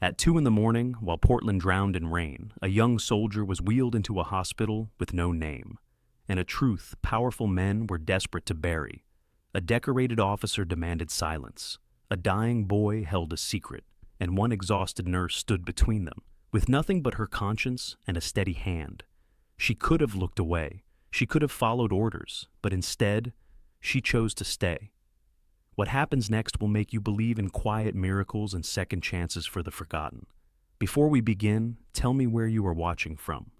At 2 in the morning, while Portland drowned in rain, a young soldier was wheeled into a hospital with no name. And a truth powerful men were desperate to bury. A decorated officer demanded silence. A dying boy held a secret, and one exhausted nurse stood between them, with nothing but her conscience and a steady hand. She could have looked away. She could have followed orders, but instead, she chose to stay. What happens next will make you believe in quiet miracles and second chances for the forgotten. Before we begin, tell me where you are watching from.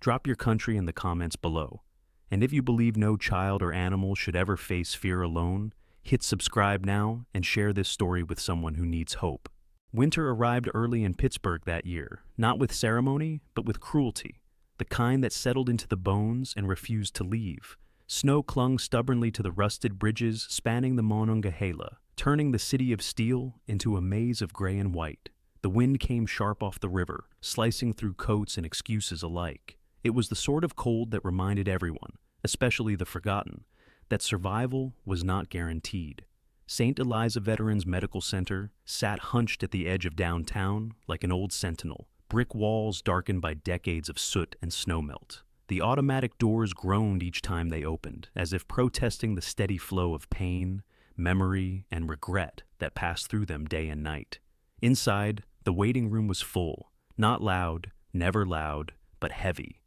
Drop your country in the comments below. And if you believe no child or animal should ever face fear alone, hit subscribe now and share this story with someone who needs hope. Winter arrived early in Pittsburgh that year, not with ceremony, but with cruelty, the kind that settled into the bones and refused to leave. Snow clung stubbornly to the rusted bridges spanning the Monongahela, turning the city of steel into a maze of gray and white. The wind came sharp off the river, slicing through coats and excuses alike. It was the sort of cold that reminded everyone, especially the forgotten, that survival was not guaranteed. St. Eliza Veterans Medical Center sat hunched at the edge of downtown like an old sentinel, brick walls darkened by decades of soot and snowmelt. The automatic doors groaned each time they opened, as if protesting the steady flow of pain, memory, and regret that passed through them day and night. Inside, the waiting room was full, not loud, never loud, but heavy.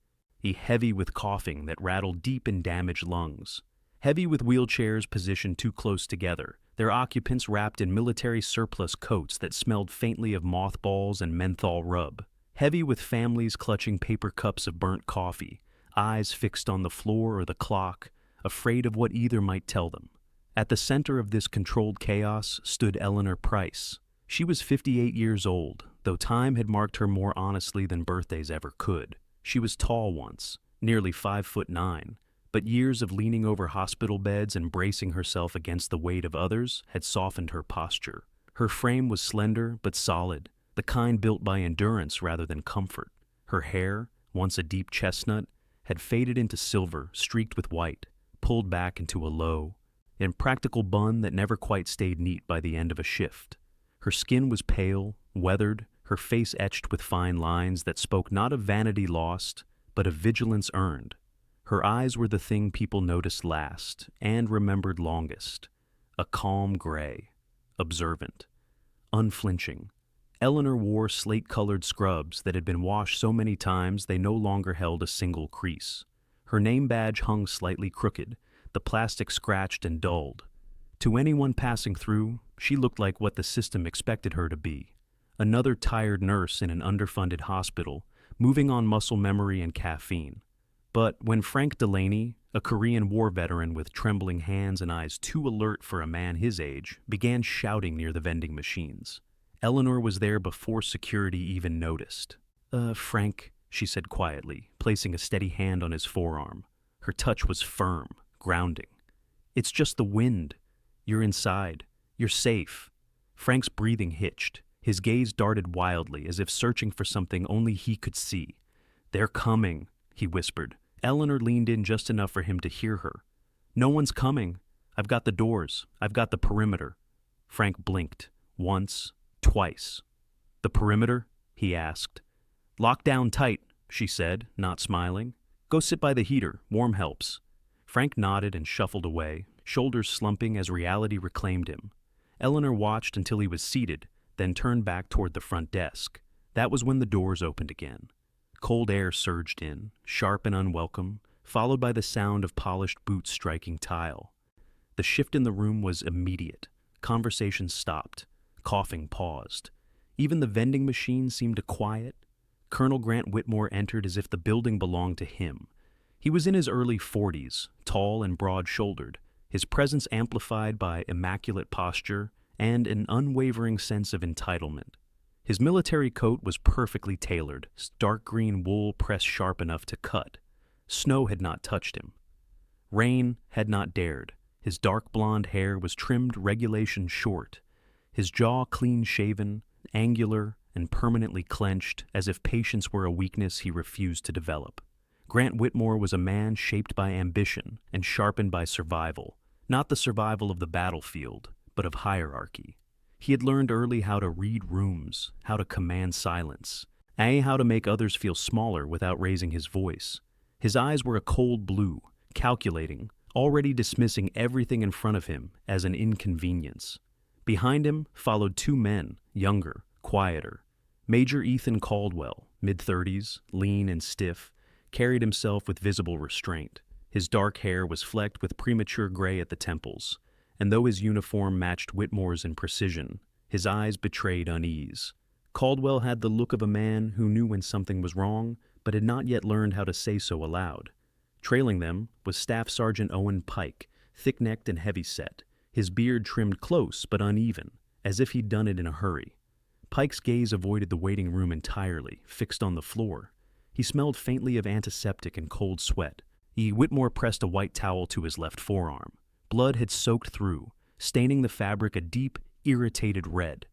Heavy with coughing that rattled deep in damaged lungs. Heavy with wheelchairs positioned too close together, their occupants wrapped in military surplus coats that smelled faintly of mothballs and menthol rub. Heavy with families clutching paper cups of burnt coffee, eyes fixed on the floor or the clock, afraid of what either might tell them. At the center of this controlled chaos stood Eleanor Price. She was 58 years old, though time had marked her more honestly than birthdays ever could. She was tall once, nearly 5'9", but years of leaning over hospital beds and bracing herself against the weight of others had softened her posture. Her frame was slender but solid, the kind built by endurance rather than comfort. Her hair, once a deep chestnut, had faded into silver, streaked with white, pulled back into a low, impractical bun that never quite stayed neat by the end of a shift. Her skin was pale, weathered, her face etched with fine lines that spoke not of vanity lost, but of vigilance earned. Her eyes were the thing people noticed last and remembered longest. A calm gray, observant, unflinching. Eleanor wore slate-colored scrubs that had been washed so many times they no longer held a single crease. Her name badge hung slightly crooked, the plastic scratched and dulled. To anyone passing through, she looked like what the system expected her to be. Another tired nurse in an underfunded hospital, moving on muscle memory and caffeine. But when Frank Delaney, a Korean War veteran with trembling hands and eyes too alert for a man his age, began shouting near the vending machines, Eleanor was there before security even noticed. Frank," she said quietly, placing a steady hand on his forearm. Her touch was firm, grounding. "It's just the wind. You're inside. You're safe." Frank's breathing hitched. His gaze darted wildly, as if searching for something only he could see. "They're coming," he whispered. Eleanor leaned in just enough for him to hear her. "No one's coming. I've got the doors. I've got the perimeter." Frank blinked. Once. Twice. "The perimeter?" he asked. "Lock down tight," she said, not smiling. "Go sit by the heater. Warm helps." Frank nodded and shuffled away, shoulders slumping as reality reclaimed him. Eleanor watched until he was seated, then turned back toward the front desk. That was when the doors opened again. Cold air surged in, sharp and unwelcome, followed by the sound of polished boots striking tile. The shift in the room was immediate. Conversation stopped. Coughing paused. Even the vending machine seemed to quiet. Colonel Grant Whitmore entered as if the building belonged to him. He was in his early 40s, tall and broad-shouldered, his presence amplified by immaculate posture and an unwavering sense of entitlement. His military coat was perfectly tailored, dark green wool pressed sharp enough to cut. Snow had not touched him. Rain had not dared. His dark blonde hair was trimmed regulation short. His jaw clean-shaven, angular, and permanently clenched, as if patience were a weakness he refused to develop. Grant Whitmore was a man shaped by ambition and sharpened by survival, not the survival of the battlefield, but of hierarchy. He had learned early how to read rooms, how to command silence, and how to make others feel smaller without raising his voice. His eyes were a cold blue, calculating, already dismissing everything in front of him as an inconvenience. Behind him followed two men, younger, quieter. Major Ethan Caldwell, mid-30s, lean and stiff, carried himself with visible restraint. His dark hair was flecked with premature gray at the temples, and though his uniform matched Whitmore's in precision, his eyes betrayed unease. Caldwell had the look of a man who knew when something was wrong, but had not yet learned how to say so aloud. Trailing them was Staff Sergeant Owen Pike, thick-necked and heavy-set, his beard trimmed close but uneven, as if he'd done it in a hurry. Pike's gaze avoided the waiting room entirely, fixed on the floor. He smelled faintly of antiseptic and cold sweat. Whitmore pressed a white towel to his left forearm. Blood had soaked through, staining the fabric a deep, irritated red.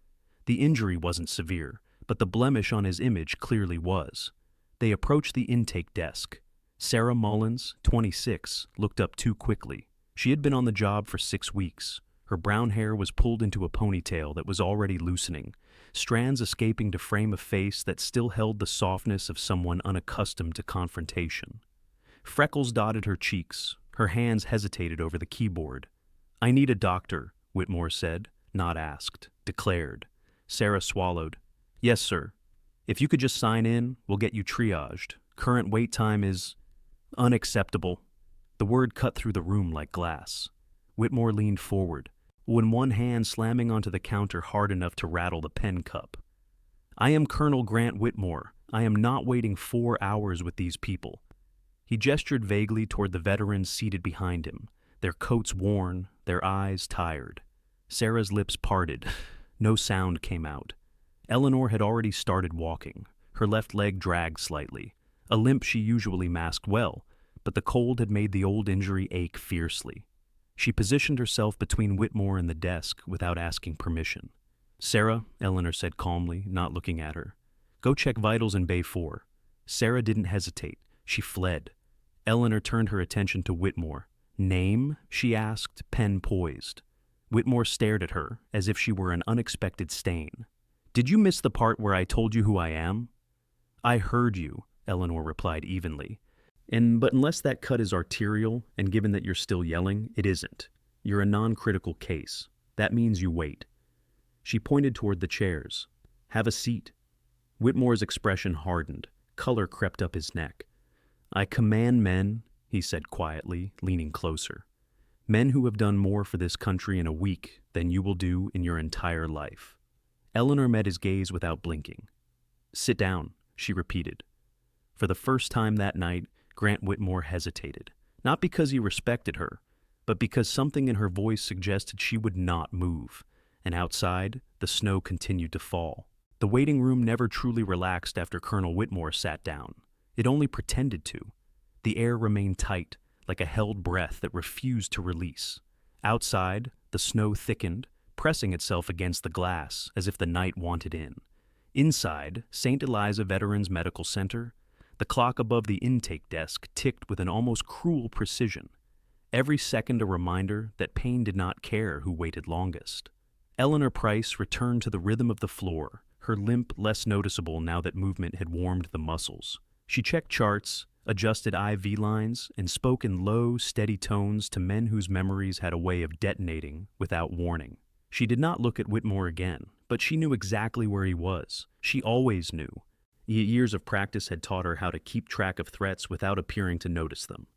The injury wasn't severe, but the blemish on his image clearly was. They approached the intake desk. Sarah Mullins, 26, looked up too quickly. She had been on the job for 6 weeks. Her brown hair was pulled into a ponytail that was already loosening, strands escaping to frame a face that still held the softness of someone unaccustomed to confrontation. Freckles dotted her cheeks. Her hands hesitated over the keyboard. "I need a doctor," Whitmore said, not asked, declared. Sarah swallowed. "Yes, sir. If you could just sign in, we'll get you triaged. Current wait time is unacceptable." The word cut through the room like glass. Whitmore leaned forward, with one hand slamming onto the counter hard enough to rattle the pen cup. "I am Colonel Grant Whitmore. I am not waiting 4 hours with these people." He gestured vaguely toward the veterans seated behind him, their coats worn, their eyes tired. Sarah's lips parted. No sound came out. Eleanor had already started walking. Her left leg dragged slightly, a limp she usually masked well, but the cold had made the old injury ache fiercely. She positioned herself between Whitmore and the desk without asking permission. "Sarah," Eleanor said calmly, not looking at her, "go check vitals in Bay 4. Sarah didn't hesitate. She fled. Eleanor turned her attention to Whitmore. "Name?" she asked, pen poised. Whitmore stared at her as if she were an unexpected stain. "Did you miss the part where I told you who I am?" "I heard you," Eleanor replied evenly. But unless that cut is arterial, and given that you're still yelling, it isn't. You're a non-critical case. That means you wait." She pointed toward the chairs. "Have a seat." Whitmore's expression hardened. Color crept up his neck. "I command men," he said quietly, leaning closer. "Men who have done more for this country in a week than you will do in your entire life." Eleanor met his gaze without blinking. "Sit down," she repeated. For the first time that night, Grant Whitmore hesitated, not because he respected her, but because something in her voice suggested she would not move, and outside, the snow continued to fall. The waiting room never truly relaxed after Colonel Whitmore sat down. It only pretended to. The air remained tight, like a held breath that refused to release. Outside, the snow thickened, pressing itself against the glass as if the night wanted in. Inside, St. Eliza Veterans Medical Center, the clock above the intake desk ticked with an almost cruel precision. Every second a reminder that pain did not care who waited longest. Eleanor Price returned to the rhythm of the floor, her limp less noticeable now that movement had warmed the muscles. She checked charts, adjusted IV lines, and spoke in low, steady tones to men whose memories had a way of detonating without warning. She did not look at Whitmore again, but she knew exactly where he was. She always knew. Years of practice had taught her how to keep track of threats without appearing to notice them.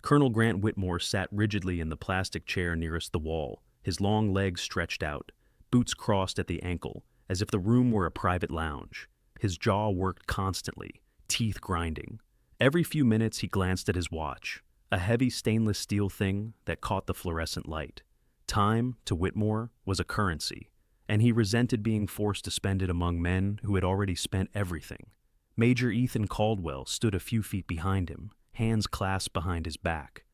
Colonel Grant Whitmore sat rigidly in the plastic chair nearest the wall, his long legs stretched out, boots crossed at the ankle, as if the room were a private lounge. His jaw worked constantly, teeth grinding. Every few minutes he glanced at his watch, a heavy stainless steel thing that caught the fluorescent light. Time, to Whitmore, was a currency, and he resented being forced to spend it among men who had already spent everything. Major Ethan Caldwell stood a few feet behind him, hands clasped behind his back.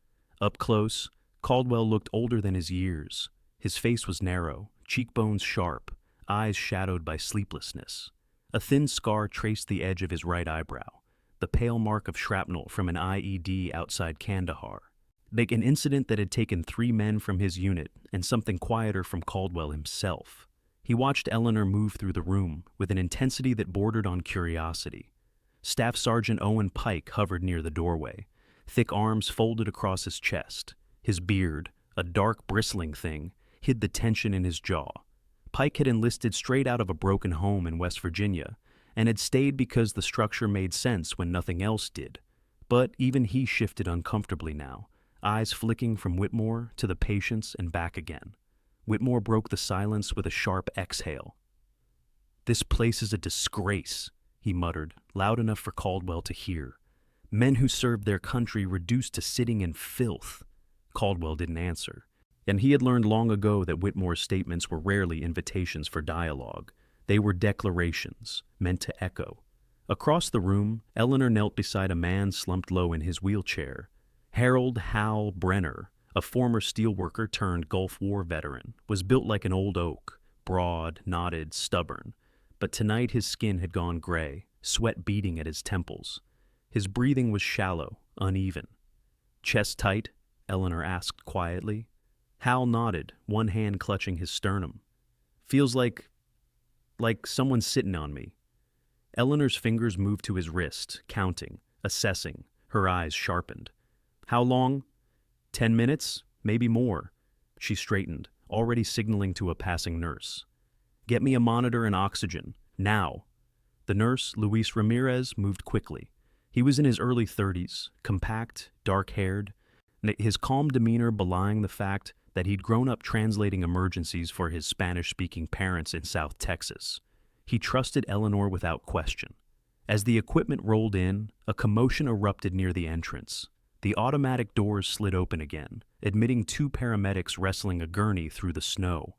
Up close, Caldwell looked older than his years. His face was narrow, cheekbones sharp, eyes shadowed by sleeplessness. A thin scar traced the edge of his right eyebrow, the pale mark of shrapnel from an IED outside Kandahar. Like an incident that had taken 3 men from his unit and something quieter from Caldwell himself. He watched Eleanor move through the room with an intensity that bordered on curiosity. Staff Sergeant Owen Pike hovered near the doorway, thick arms folded across his chest. His beard, a dark bristling thing, hid the tension in his jaw. Pike had enlisted straight out of a broken home in West Virginia and had stayed because the structure made sense when nothing else did. But even he shifted uncomfortably now, eyes flicking from Whitmore to the patients and back again. Whitmore broke the silence with a sharp exhale. "This place is a disgrace," he muttered, loud enough for Caldwell to hear. "Men who served their country reduced to sitting in filth." Caldwell didn't answer, and he had learned long ago that Whitmore's statements were rarely invitations for dialogue. They were declarations, meant to echo. Across the room, Eleanor knelt beside a man slumped low in his wheelchair. Harold Hal Brenner, a former steelworker turned Gulf War veteran, was built like an old oak, broad, knotted, stubborn. But tonight his skin had gone gray, sweat beading at his temples. His breathing was shallow, uneven. "Chest tight?" Eleanor asked quietly. Hal nodded, one hand clutching his sternum. "Feels like someone's sitting on me." Eleanor's fingers moved to his wrist, counting, assessing, her eyes sharpened. "How long?" 10 minutes, maybe more." She straightened, already signaling to a passing nurse. "Get me a monitor and oxygen, now." The nurse, Luis Ramirez, moved quickly. He was in his early 30s, compact, dark-haired, his calm demeanor belying the fact that he'd grown up translating emergencies for his Spanish-speaking parents in South Texas. He trusted Eleanor without question. As the equipment rolled in, a commotion erupted near the entrance. The automatic doors slid open again, admitting 2 paramedics wrestling a gurney through the snow.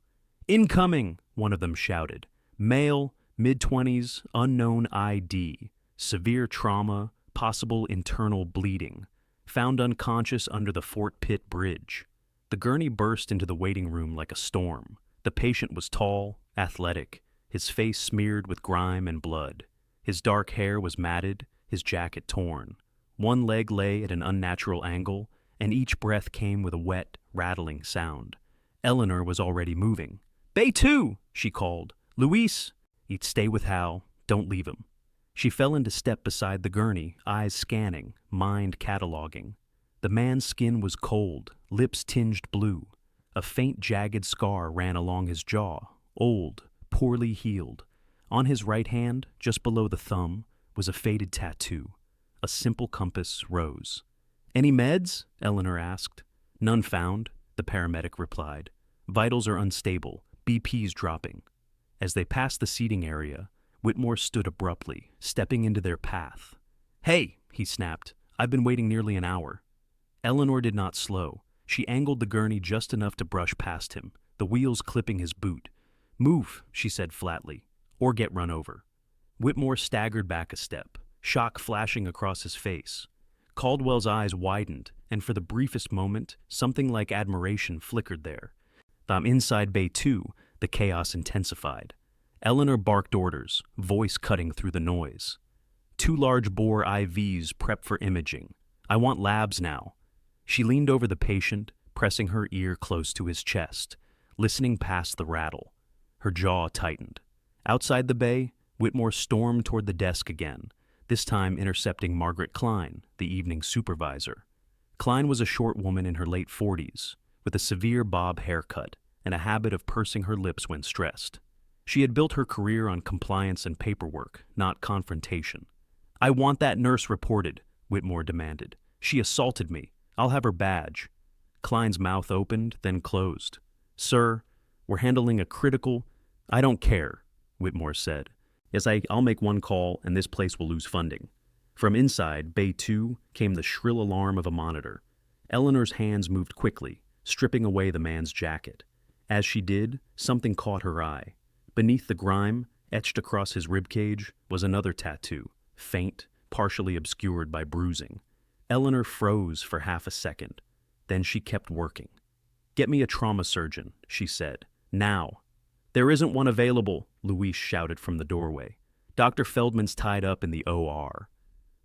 "Incoming!" one of them shouted. "Male, mid-20s, unknown ID. Severe trauma, possible internal bleeding. Found unconscious under the Fort Pitt Bridge." The gurney burst into the waiting room like a storm. The patient was tall, athletic, his face smeared with grime and blood. His dark hair was matted, his jacket torn. One leg lay at an unnatural angle, and each breath came with a wet, rattling sound. Eleanor was already moving. "Bay 2!" she called. "Luis!" "He'd stay with Hal. Don't leave him." She fell into step beside the gurney, eyes scanning, mind cataloging. The man's skin was cold, lips tinged blue. A faint, jagged scar ran along his jaw, old, poorly healed. On his right hand, just below the thumb, was a faded tattoo. A simple compass rose. "Any meds?" Eleanor asked. "None found," the paramedic replied. "Vitals are unstable, BP's dropping." As they passed the seating area, Whitmore stood abruptly, stepping into their path. "Hey," he snapped, "I've been waiting nearly an hour." Eleanor did not slow. She angled the gurney just enough to brush past him, the wheels clipping his boot. "Move," she said flatly, "or get run over." Whitmore staggered back a step, shock flashing across his face. Caldwell's eyes widened, and for the briefest moment, something like admiration flickered there. Inside Bay 2, the chaos intensified. Eleanor barked orders, voice cutting through the noise. 2 large-bore IVs prepped for imaging. I want labs now." She leaned over the patient, pressing her ear close to his chest, listening past the rattle. Her jaw tightened. Outside the bay, Whitmore stormed toward the desk again, this time intercepting Margaret Klein, the evening supervisor. Klein was a short woman in her late 40s, with a severe bob haircut and a habit of pursing her lips when stressed. She had built her career on compliance and paperwork, not confrontation. "I want that nurse reported," Whitmore demanded. "She assaulted me. I'll have her badge." Klein's mouth opened, then closed. "Sir, we're handling a critical—" "I don't care," Whitmore said. "Yes, I'll make one call and this place will lose funding." From inside Bay 2 came the shrill alarm of a monitor. Eleanor's hands moved quickly, stripping away the man's jacket. As she did, something caught her eye. Beneath the grime, etched across his ribcage, was another tattoo, faint, partially obscured by bruising. Eleanor froze for half a second. Then she kept working. "Get me a trauma surgeon," she said. "Now." "There isn't one available," Luis shouted from the doorway. "Dr. Feldman's tied up in the OR."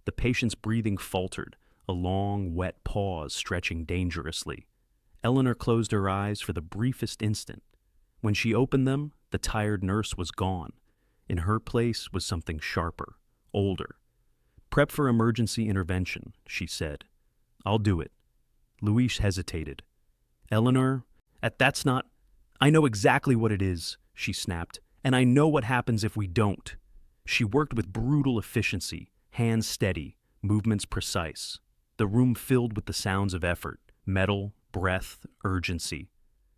The patient's breathing faltered, a long, wet pause stretching dangerously. Eleanor closed her eyes for the briefest instant. When she opened them, the tired nurse was gone. In her place was something sharper, older. "Prep for emergency intervention," she said. "I'll do it." Louise hesitated. "Eleanor, that's not—" "I know exactly what it is," she snapped, "and I know what happens if we don't." She worked with brutal efficiency, hands steady, movements precise. The room filled with the sounds of effort, metal, breath, urgency.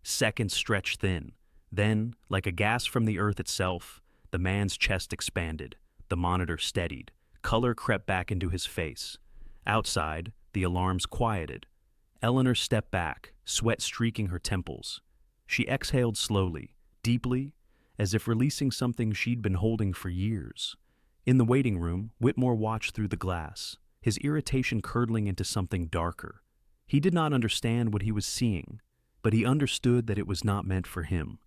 Seconds stretched thin. Then, like a gas from the earth itself, the man's chest expanded. The monitor steadied. Color crept back into his face. Outside, the alarms quieted. Eleanor stepped back, sweat streaking her temples. She exhaled slowly, deeply, as if releasing something she'd been holding for years. In the waiting room, Whitmore watched through the glass, his irritation curdling into something darker. He did not understand what he was seeing, but he understood that it was not meant for him.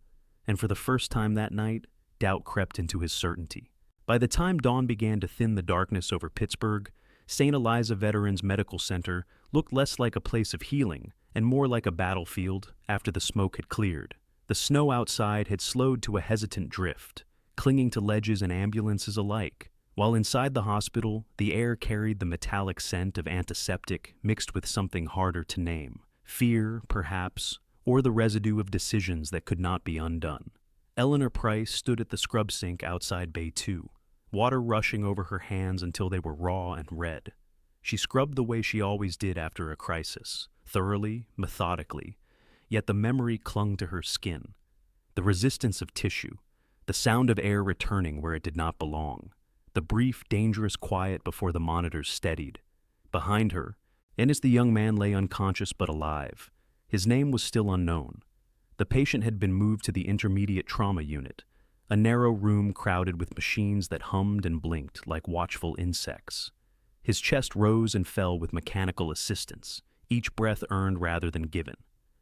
And for the first time that night, doubt crept into his certainty. By the time dawn began to thin the darkness over Pittsburgh, St. Eliza Veterans Medical Center looked less like a place of healing and more like a battlefield after the smoke had cleared. The snow outside had slowed to a hesitant drift, clinging to ledges and ambulances alike, while inside the hospital, the air carried the metallic scent of antiseptic mixed with something harder to name, fear, perhaps, or the residue of decisions that could not be undone. Eleanor Price stood at the scrub sink outside Bay 2, water rushing over her hands until they were raw and red. She scrubbed the way she always did after a crisis, thoroughly, methodically, yet the memory clung to her skin. The resistance of tissue, the sound of air returning where it did not belong, the brief, dangerous quiet before the monitors steadied. Behind her, and as the young man lay unconscious but alive, his name was still unknown. The patient had been moved to the intermediate trauma unit, a narrow room crowded with machines that hummed and blinked like watchful insects. His chest rose and fell with mechanical assistance, each breath earned rather than given.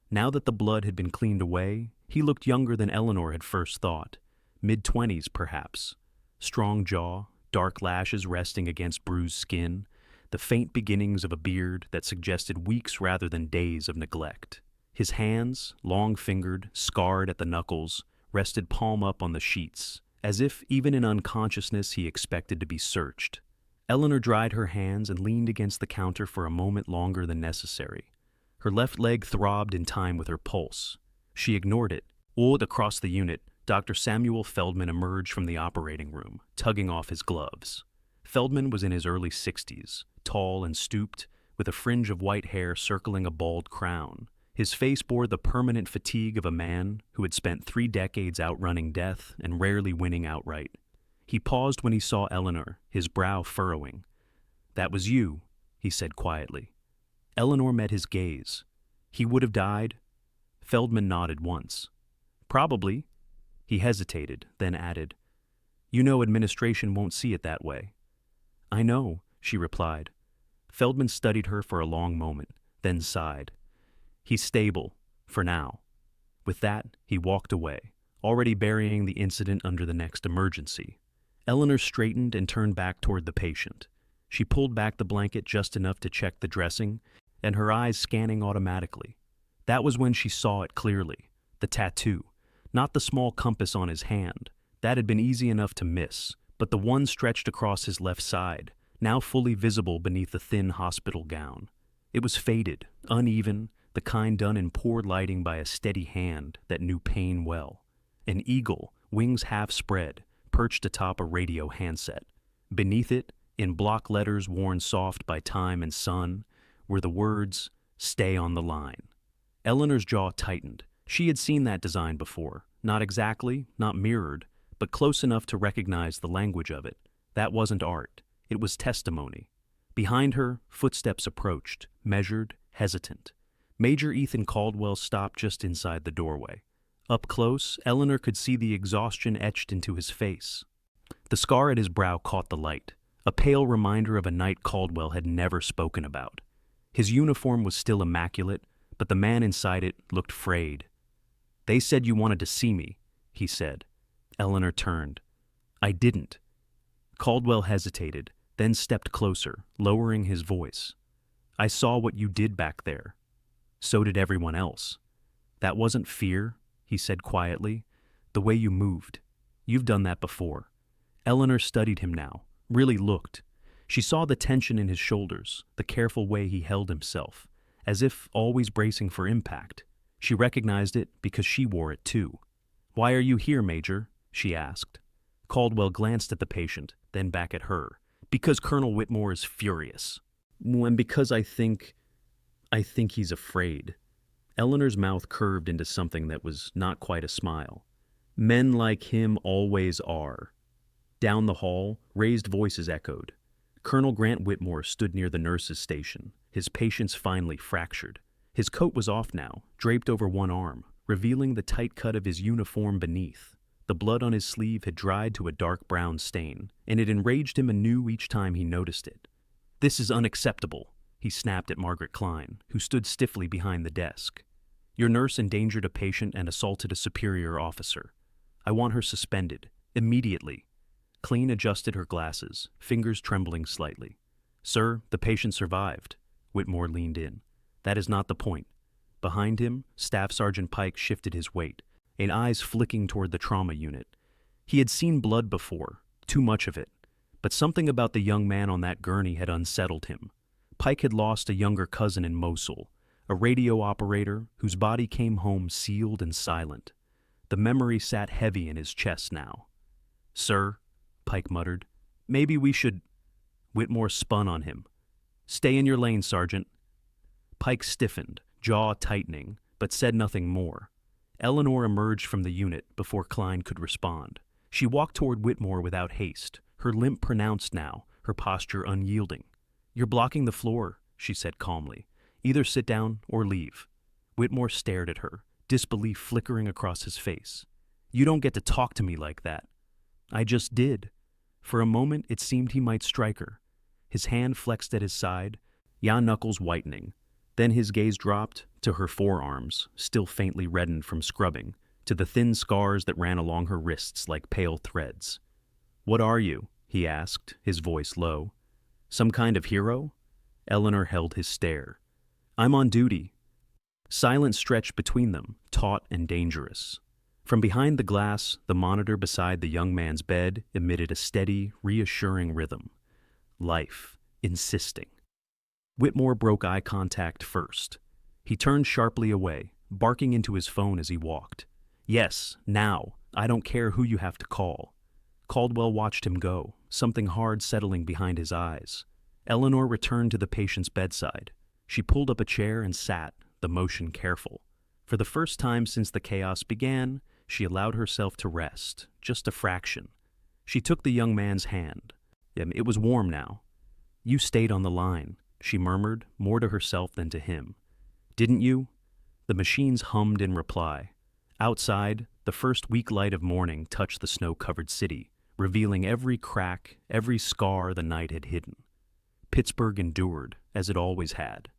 Now that the blood had been cleaned away, he looked younger than Eleanor had first thought, mid-20s perhaps. Strong jaw, dark lashes resting against bruised skin, the faint beginnings of a beard that suggested weeks rather than days of neglect. His hands, long-fingered, scarred at the knuckles, rested palm up on the sheets, as if even in unconsciousness he expected to be searched. Eleanor dried her hands and leaned against the counter for a moment longer than necessary. Her left leg throbbed in time with her pulse. She ignored it. Across the unit, Dr. Samuel Feldman emerged from the operating room, tugging off his gloves. Feldman was in his early 60s, tall and stooped, with a fringe of white hair circling a bald crown. His face bore the permanent fatigue of a man who had spent 3 decades outrunning death and rarely winning outright. He paused when he saw Eleanor, his brow furrowing. "That was you," he said quietly. Eleanor met his gaze. "He would have died?" Feldman nodded once. "Probably." He hesitated, then added, "You know administration won't see it that way." "I know," she replied. Feldman studied her for a long moment, then sighed. "He's stable, for now." With that, he walked away, already burying the incident under the next emergency. Eleanor straightened and turned back toward the patient. She pulled back the blanket just enough to check the dressing, and her eyes scanning automatically. That was when she saw it clearly, the tattoo, not the small compass on his hand. That had been easy enough to miss, but the one stretched across his left side, now fully visible beneath the thin hospital gown. It was faded, uneven, the kind done in poor lighting by a steady hand that knew pain well. An eagle, wings half spread, perched atop a radio handset. Beneath it, in block letters worn soft by time and sun, were the words, "Stay on the line." Eleanor's jaw tightened. She had seen that design before, not exactly, not mirrored, but close enough to recognize the language of it. That wasn't art. It was testimony. Behind her, footsteps approached, measured, hesitant. Major Ethan Caldwell stopped just inside the doorway. Up close, Eleanor could see the exhaustion etched into his face. The scar at his brow caught the light, a pale reminder of a night Caldwell had never spoken about. His uniform was still immaculate, but the man inside it looked frayed. "They said you wanted to see me," he said. Eleanor turned. "I didn't." Caldwell hesitated, then stepped closer, lowering his voice. "I saw what you did back there. So did everyone else. That wasn't fear," he said quietly. "The way you moved. You've done that before." Eleanor studied him now, really looked. She saw the tension in his shoulders, the careful way he held himself, as if always bracing for impact. She recognized it because she wore it too. "Why are you here, Major?" she asked. Caldwell glanced at the patient, then back at her. "Because Colonel Whitmore is furious. And because I think he's afraid." Eleanor's mouth curved into something that was not quite a smile. "Men like him always are." Down the hall, raised voices echoed. Colonel Grant Whitmore stood near the nurse's station, his patience finely fractured. His coat was off now, draped over one arm, revealing the tight cut of his uniform beneath. The blood on his sleeve had dried to a dark brown stain, and it enraged him anew each time he noticed it. "This is unacceptable," he snapped at Margaret Klein, who stood stiffly behind the desk. "Your nurse endangered a patient and assaulted a superior officer. I want her suspended, immediately." Klein adjusted her glasses, fingers trembling slightly. "Sir, the patient survived." Whitmore leaned in. "That is not the point." Behind him, Staff Sergeant Pike shifted his weight, and eyes flicking toward the trauma unit. He had seen blood before, too much of it, but something about the young man on that gurney had unsettled him. Pike had lost a younger cousin in Mosul, a radio operator whose body came home sealed and silent. The memory sat heavy in his chest now. "Sir," Pike muttered, "maybe we should—" Whitmore spun on him. "Stay in your lane, Sergeant." Pike stiffened, jaw tightening, but said nothing more. Eleanor emerged from the unit before Klein could respond. She walked toward Whitmore without haste, her limp pronounced now, her posture unyielding. "You're blocking the floor," she said calmly. "Either sit down or leave." Whitmore stared at her, disbelief flickering across his face. "You don't get to talk to me like that." "I just did." For a moment it seemed he might strike her. His hand flexed at his side, knuckles whitening. Then his gaze dropped to her forearms, still faintly reddened from scrubbing, to the thin scars that ran along her wrists like pale threads. "What are you?" he asked, his voice low. "Some kind of hero?" Eleanor held his stare. "I'm on duty." Silence stretched between them, taut and dangerous. From behind the glass, the monitor beside the young man's bed emitted a steady, reassuring rhythm. Life, insisting. Whitmore broke eye contact first. He turned sharply away, barking into his phone as he walked. "Yes, now. I don't care who you have to call." Caldwell watched him go, something hard settling behind his eyes. Eleanor returned to the patient's bedside. She pulled up a chair and sat, the motion careful. For the first time since the chaos began, she allowed herself to rest, just a fraction. She took the young man's hand. It was warm now. "You stayed on the line," she murmured, more to herself than to him. "Didn't you?" The machines hummed in reply. Outside, the first weak light of morning touched the snow-covered city, revealing every crack, every scar the night had hidden. Pittsburgh endured, as it always had.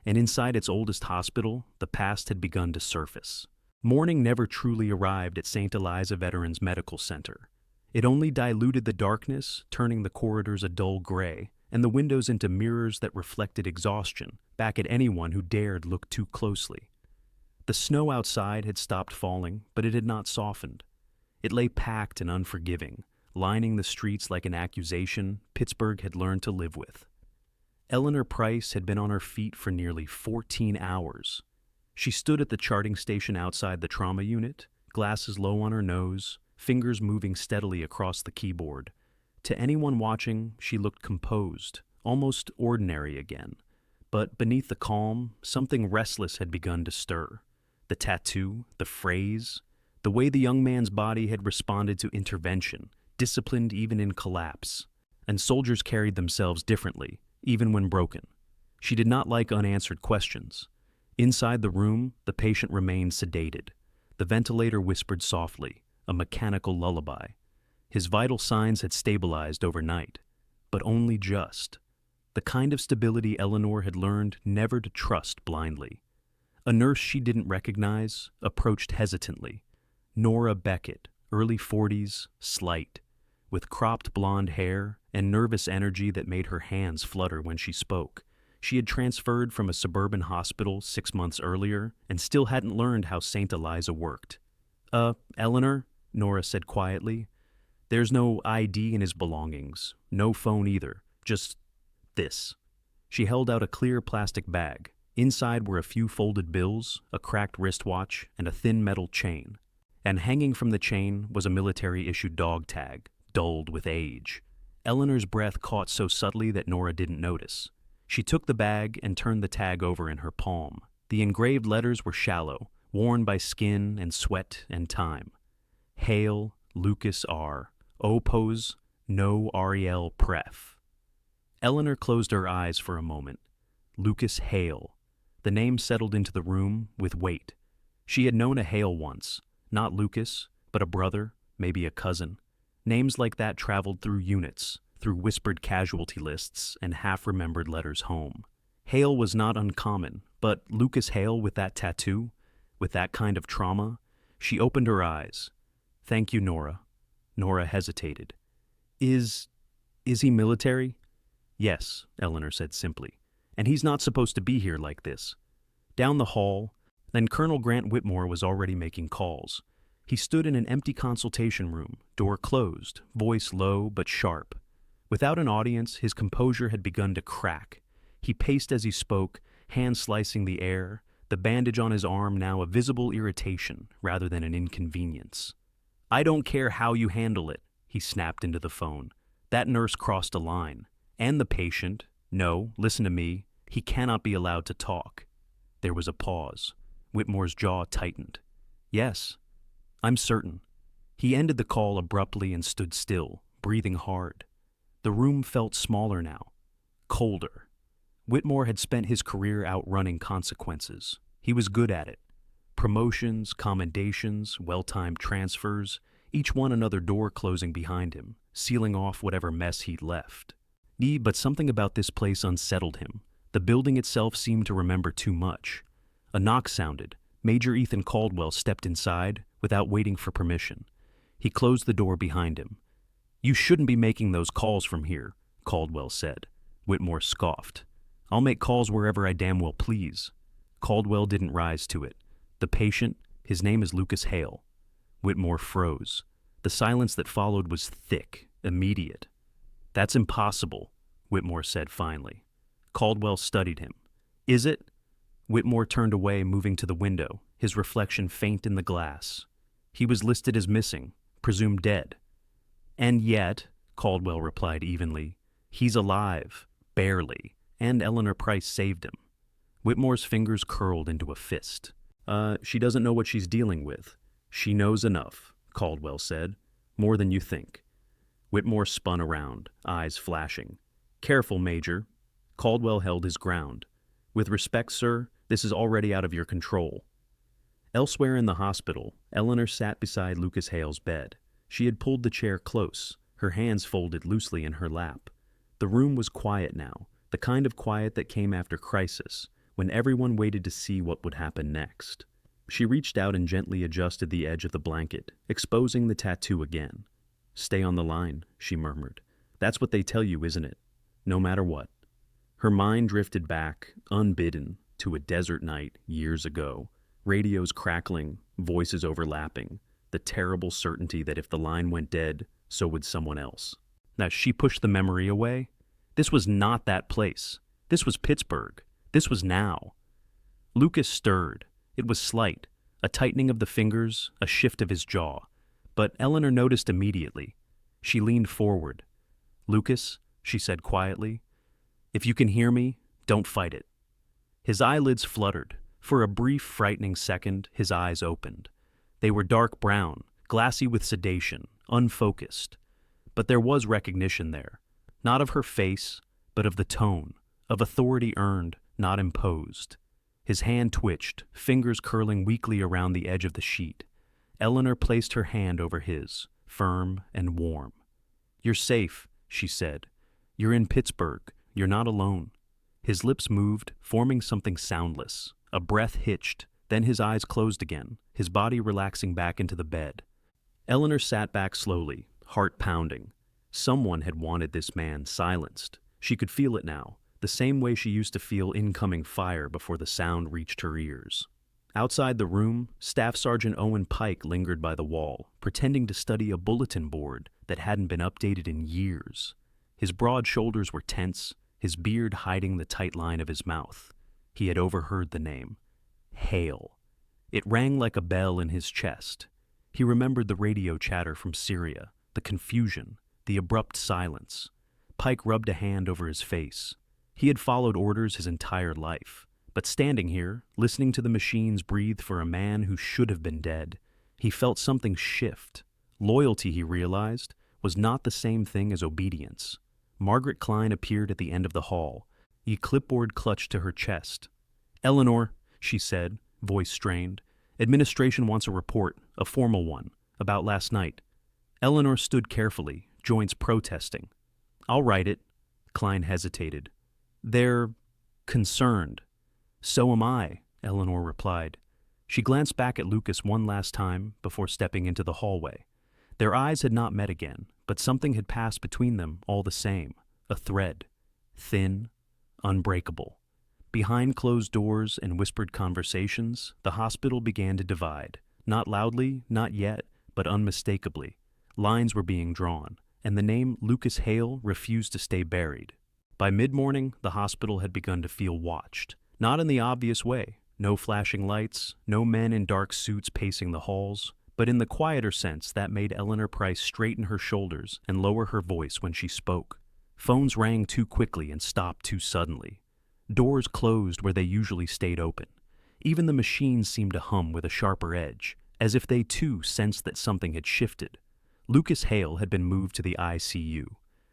And inside its oldest hospital, the past had begun to surface. Morning never truly arrived at St. Eliza Veterans Medical Center. It only diluted the darkness, turning the corridors a dull gray, and the windows into mirrors that reflected exhaustion, back at anyone who dared look too closely. The snow outside had stopped falling, but it had not softened. It lay packed and unforgiving, lining the streets like an accusation Pittsburgh had learned to live with. Eleanor Price had been on her feet for nearly 14 hours. She stood at the charting station outside the trauma unit, glasses low on her nose, fingers moving steadily across the keyboard. To anyone watching, she looked composed, almost ordinary again. But beneath the calm, something restless had begun to stir. The tattoo, the phrase, the way the young man's body had responded to intervention, disciplined even in collapse. And soldiers carried themselves differently, even when broken. She did not like unanswered questions. Inside the room, the patient remained sedated. The ventilator whispered softly, a mechanical lullaby. His vital signs had stabilized overnight, but only just. The kind of stability Eleanor had learned never to trust blindly. A nurse she didn't recognize approached hesitantly. Nora Beckett, early 40s, slight, with cropped blonde hair and nervous energy that made her hands flutter when she spoke. She had transferred from a suburban hospital 6 months earlier and still hadn't learned how St. Eliza worked. Eleanor, Nora said quietly. There's no ID in his belongings, no phone either, just this. She held out a clear plastic bag. Inside were a few folded bills, a cracked wristwatch, and a thin metal chain. And hanging from the chain was a military-issued dog tag, dulled with age. Eleanor's breath caught so subtly that Nora didn't notice. She took the bag and turned the tag over in her palm. The engraved letters were shallow, worn by skin and sweat and time. Hail, Lucas R. Oppose, no Ariel Pref. Eleanor closed her eyes for a moment. Lucas Hale. The name settled into the room with weight. She had known a Hale once, not Lucas, but a brother, maybe a cousin. Names like that traveled through units, through whispered casualty lists and half-remembered letters home. Hale was not uncommon, but Lucas Hale with that tattoo, with that kind of trauma, she opened her eyes. Thank you, Nora. Nora hesitated. Is he military? Yes, Eleanor said simply. And he's not supposed to be here like this. Down the hall, then Colonel Grant Whitmore was already making calls. He stood in an empty consultation room, door closed, voice low but sharp. Without an audience, his composure had begun to crack. He paced as he spoke, hands slicing the air, the bandage on his arm now a visible irritation rather than an inconvenience. I don't care how you handle it, he snapped into the phone. That nurse crossed a line. And the patient. No, listen to me. He cannot be allowed to talk. There was a pause. Whitmore's jaw tightened. Yes, I'm certain. He ended the call abruptly and stood still, breathing hard. The room felt smaller now, colder. Whitmore had spent his career outrunning consequences. He was good at it. Promotions, commendations, well-timed transfers, each one another door closing behind him, sealing off whatever mess he'd left. But something about this place unsettled him. The building itself seemed to remember too much. A knock sounded. Major Ethan Caldwell stepped inside without waiting for permission. He closed the door behind him. You shouldn't be making those calls from here, Caldwell said. Whitmore scoffed. I'll make calls wherever I damn well please. Caldwell didn't rise to it. The patient, his name is Lucas Hale. Whitmore froze. The silence that followed was thick, immediate. That's impossible, Whitmore said finally. Caldwell studied him. Is it? Whitmore turned away, moving to the window, his reflection faint in the glass. He was listed as missing, presumed dead. And yet, Caldwell replied evenly, he's alive, barely, and Eleanor Price saved him. Whitmore's fingers curled into a fist. She doesn't know what she's dealing with. She knows enough, Caldwell said. More than you think. Whitmore spun around, eyes flashing. Careful, Major. Caldwell held his ground. With respect, sir, this is already out of your control. Elsewhere in the hospital, Eleanor sat beside Lucas Hale's bed. She had pulled the chair close, her hands folded loosely in her lap. The room was quiet now, the kind of quiet that came after crisis, when everyone waited to see what would happen next. She reached out and gently adjusted the edge of the blanket, exposing the tattoo again. Stay on the line, she murmured. That's what they tell you, isn't it? No matter what. Her mind drifted back, unbidden, to a desert night years ago. Radios crackling, voices overlapping, the terrible certainty that if the line went dead, so would someone else. Now, she pushed the memory away. This was not that place. This was Pittsburgh. This was now. Lucas stirred. It was slight, a tightening of the fingers, a shift of his jaw. But Eleanor noticed immediately. She leaned forward. Lucas, she said quietly, if you can hear me, don't fight it. His eyelids fluttered. For a brief, frightening second, his eyes opened. They were dark brown, glassy with sedation, unfocused. But there was recognition there, not of her face, but of the tone, of authority earned, not imposed. His hand twitched, fingers curling weakly around the edge of the sheet. Eleanor placed her hand over his, firm and warm. You're safe, she said. You're in Pittsburgh. You're not alone. His lips moved, forming something soundless. A breath hitched, then his eyes closed again, his body relaxing back into the bed. Eleanor sat back slowly, heart pounding. Someone had wanted this man silenced. She could feel it now, the same way she used to feel incoming fire before the sound reached her ears. Outside the room, Staff Sergeant Owen Pike lingered by the wall, pretending to study a bulletin board that hadn't been updated in years. His broad shoulders were tense, his beard hiding the tight line of his mouth. He had overheard the name. Hale. It rang like a bell in his chest. He remembered the radio chatter from Syria, the confusion, the abrupt silence. Pike rubbed a hand over his face. He had followed orders his entire life, but standing here, listening to the machines breathe for a man who should have been dead, he felt something shift. Loyalty, he realized, was not the same thing as obedience. Margaret Klein appeared at the end of the hall, a clipboard clutched to her chest. "Eleanor," she said, voice strained, "administration wants a report, a formal one, about last night." Eleanor stood carefully, joints protesting. "I'll write it." Klein hesitated. "They're concerned." "So am I," Eleanor replied. She glanced back at Lucas one last time before stepping into the hallway. Their eyes had not met again, but something had passed between them all the same, a thread, thin, unbreakable. Behind closed doors and whispered conversations, the hospital began to divide, not loudly, not yet, but unmistakably. Lines were being drawn, and the name Lucas Hale refused to stay buried. By mid-morning, the hospital had begun to feel watched, not in the obvious way, no flashing lights, no men in dark suits pacing the halls, but in the quieter sense that made Eleanor Price straighten her shoulders and lower her voice when she spoke. Phones rang too quickly and stopped too suddenly. Doors closed where they usually stayed open. Even the machines seemed to hum with a sharper edge, as if they too sensed that something had shifted. Lucas Hale had been moved to the ICU.